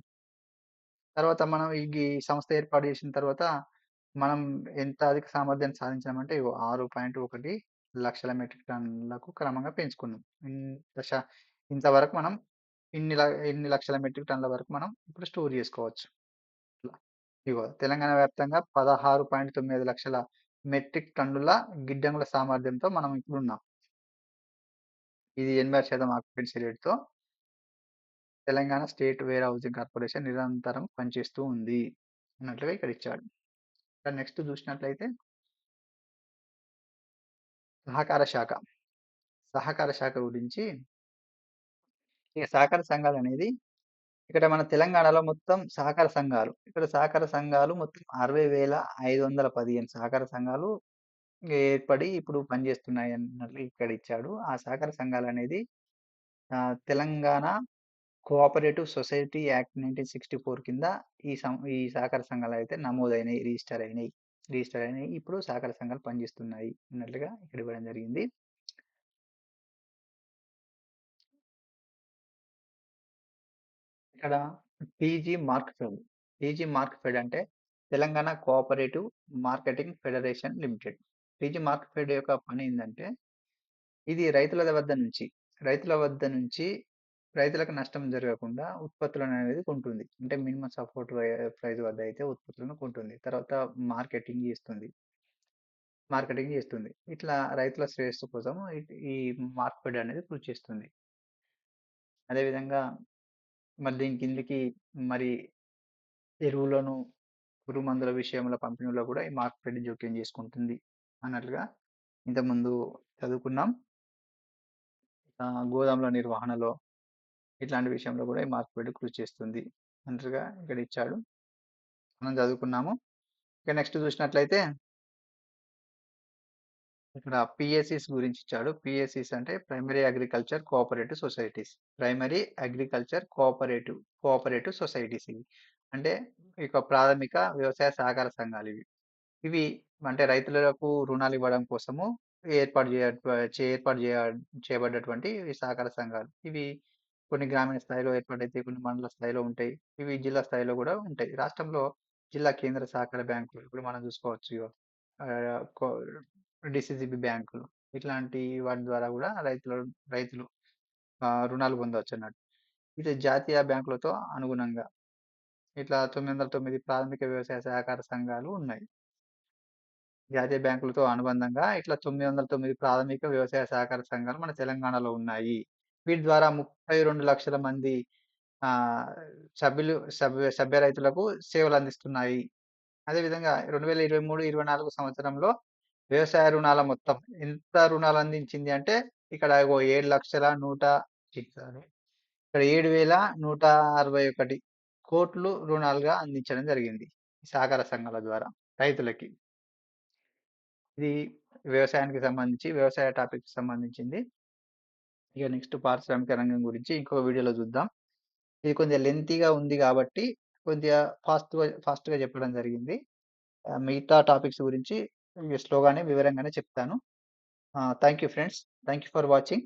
తర్వాత మనం ఈ సంస్థ ఏర్పాటు చేసిన తర్వాత మనం ఎంత అధిక సామర్థ్యాన్ని సాధించామంటే 6.1 లక్షల మెట్రిక్ టన్నులకు క్రమంగా పెంచుకున్నాం. ఇంత శ ఇంతవరకు మనం ఇన్ని లక్షల మెట్రిక్ టన్నుల వరకు మనం ఇప్పుడు స్టోర్ చేసుకోవచ్చు. ఇట్లా. తెలంగాణ వ్యాప్తంగా 16.9 లక్షల మెట్రిక్ టన్నుల గిడ్డంగుల సామర్థ్యంతో మనం ఇప్పుడున్నాం. ఇది 80% ఆక్యుపెన్సీ రేట్‌తో Telangana state warehousing corporation నిరంతరం పనిచేస్తూ ఉంది అన్నట్లుగా ఇక్కడ ఇచ్చాడు. నెక్స్ట్ చూసినట్లయితే సహకార శాఖ. సహకార శాఖ గురించి ఇక సహకార సంఘాలనేది ఇక్కడ మన తెలంగాణలో మొత్తం సహకార సంఘాలు. ఇక్కడ సహకార సంఘాలు మొత్తం 60,515 సహకార సంఘాలు ఏర్పడి ఇప్పుడు పనిచేస్తున్నాయి అన్నట్లు ఇక్కడ ఇచ్చాడు. ఆ సహకార సంఘాలనేది తెలంగాణ కోఆపరేటివ్ సొసైటీ యాక్ట్ 1964 కింద ఈ సహకార సంఘాలయితే నమోదైనయి, రిజిస్టర్ అయినయి. ఇప్పుడు సహకార సంఘాలు పనిచేస్తున్నాయి అన్నట్లుగా ఇక్కడ ఇవ్వడం జరిగింది. ఇక్కడ టీజీ మార్క్‌ఫెడ్ అంటే Telangana cooperative marketing federation limited. TG Markfed యొక్క పని ఏందంటే, ఇది రైతుల వద్ద నుంచి రైతులకు నష్టం జరగకుండా ఉత్పత్తులననేది కొంటుంది. అంటే మినిమమ్ సపోర్ట్ ప్రైస్ వద్ద అయితే ఉత్పత్తులను కొంటుంది. తర్వాత మార్కెటింగ్ చేస్తుంది. ఇట్లా రైతుల శ్రేయస్సు కోసం ఈ మార్క్‌ఫెడ్ అనేది కృషి చేస్తుంది. అదేవిధంగా మరి దీని కిందకి మరి ఎరువులను, పురుగు మందుల విషయంలో పంపిణీలో కూడా ఈ మార్క్‌ఫెడ్ జోక్యం చేసుకుంటుంది అన్నట్లుగా ఇంతకుముందు చదువుకున్నాం. గోదాముల నిర్వహణలో ఇట్లాంటి విషయంలో కూడా ఈ మార్క్‌ఫెడ్ కృషి చేస్తుంది అన్నట్టుగా ఇక్కడ ఇచ్చాడు. మనం చదువుకున్నాము. ఇక నెక్స్ట్ చూసినట్లయితే ఇక్కడ పీఏసీస్ గురించి ఇచ్చాడు. పీఏసీస్ అంటే ప్రైమరీ అగ్రికల్చర్ కోఆపరేటివ్ సొసైటీస్ ఇవి. అంటే ఇక ప్రాథమిక వ్యవసాయ సహకార సంఘాలు ఇవి. ఇవి అంటే రైతులకు రుణాలు ఇవ్వడం కోసము ఏర్పాటు చేయ ఏర్పాటు చేయబడ్డటువంటి సహకార సంఘాలు. ఇవి కొన్ని గ్రామీణ స్థాయిలో ఏర్పాటైతాయి. కొన్ని మండల స్థాయిలో ఉంటాయి. ఇవి జిల్లా స్థాయిలో కూడా ఉంటాయి. రాష్ట్రంలో జిల్లా కేంద్ర సహకార బ్యాంకులు ఇప్పుడు మనం చూసుకోవచ్చు. ఇగో ఆహ్, కొ డీసీసీబీ బ్యాంకులు ఇట్లాంటి వాటి ద్వారా కూడా రైతులు రుణాలు పొందవచ్చన్నట్టు. ఇటు జాతీయ బ్యాంకులతో అనుగుణంగా ఇట్లా 909 ప్రాథమిక వ్యవసాయ సహకార సంఘాలు ఉన్నాయి. జాతీయ బ్యాంకులతో అనుబంధంగా ఇట్లా 909 ప్రాథమిక వ్యవసాయ సహకార సంఘాలు మన తెలంగాణలో ఉన్నాయి. వీటి ద్వారా 32,00,000 మంది ఆహ్, సభ్య రైతులకు సేవలందిస్తున్నాయి. అదేవిధంగా 2023, 24 సంవత్సరంలో వ్యవసాయ రుణాల మొత్తం ఎంత రుణాలందించింది అంటే ఇక్కడ ఇగో 7,100 ఇక్కడ 7,161,00,00,000 రుణాలుగా అందించడం జరిగింది. ఈ సహకార సంఘాల ద్వారా రైతులకి. ఇది వ్యవసాయానికి సంబంధించి, వ్యవసాయ టాపిక్‌కి సంబంధించింది. ఇక నెక్స్ట్ పారిశ్రామిక రంగం గురించి ఇంకో వీడియోలో చూద్దాం. ఇది కొంచెం లెంతీగా ఉంది కాబట్టి కొద్దిగా ఫాస్ట్‌గా చెప్పడం జరిగింది. మిగతా టాపిక్స్ గురించి స్లోగానే వివరంగానే చెప్తాను. Thank you friends. Thank you for watching.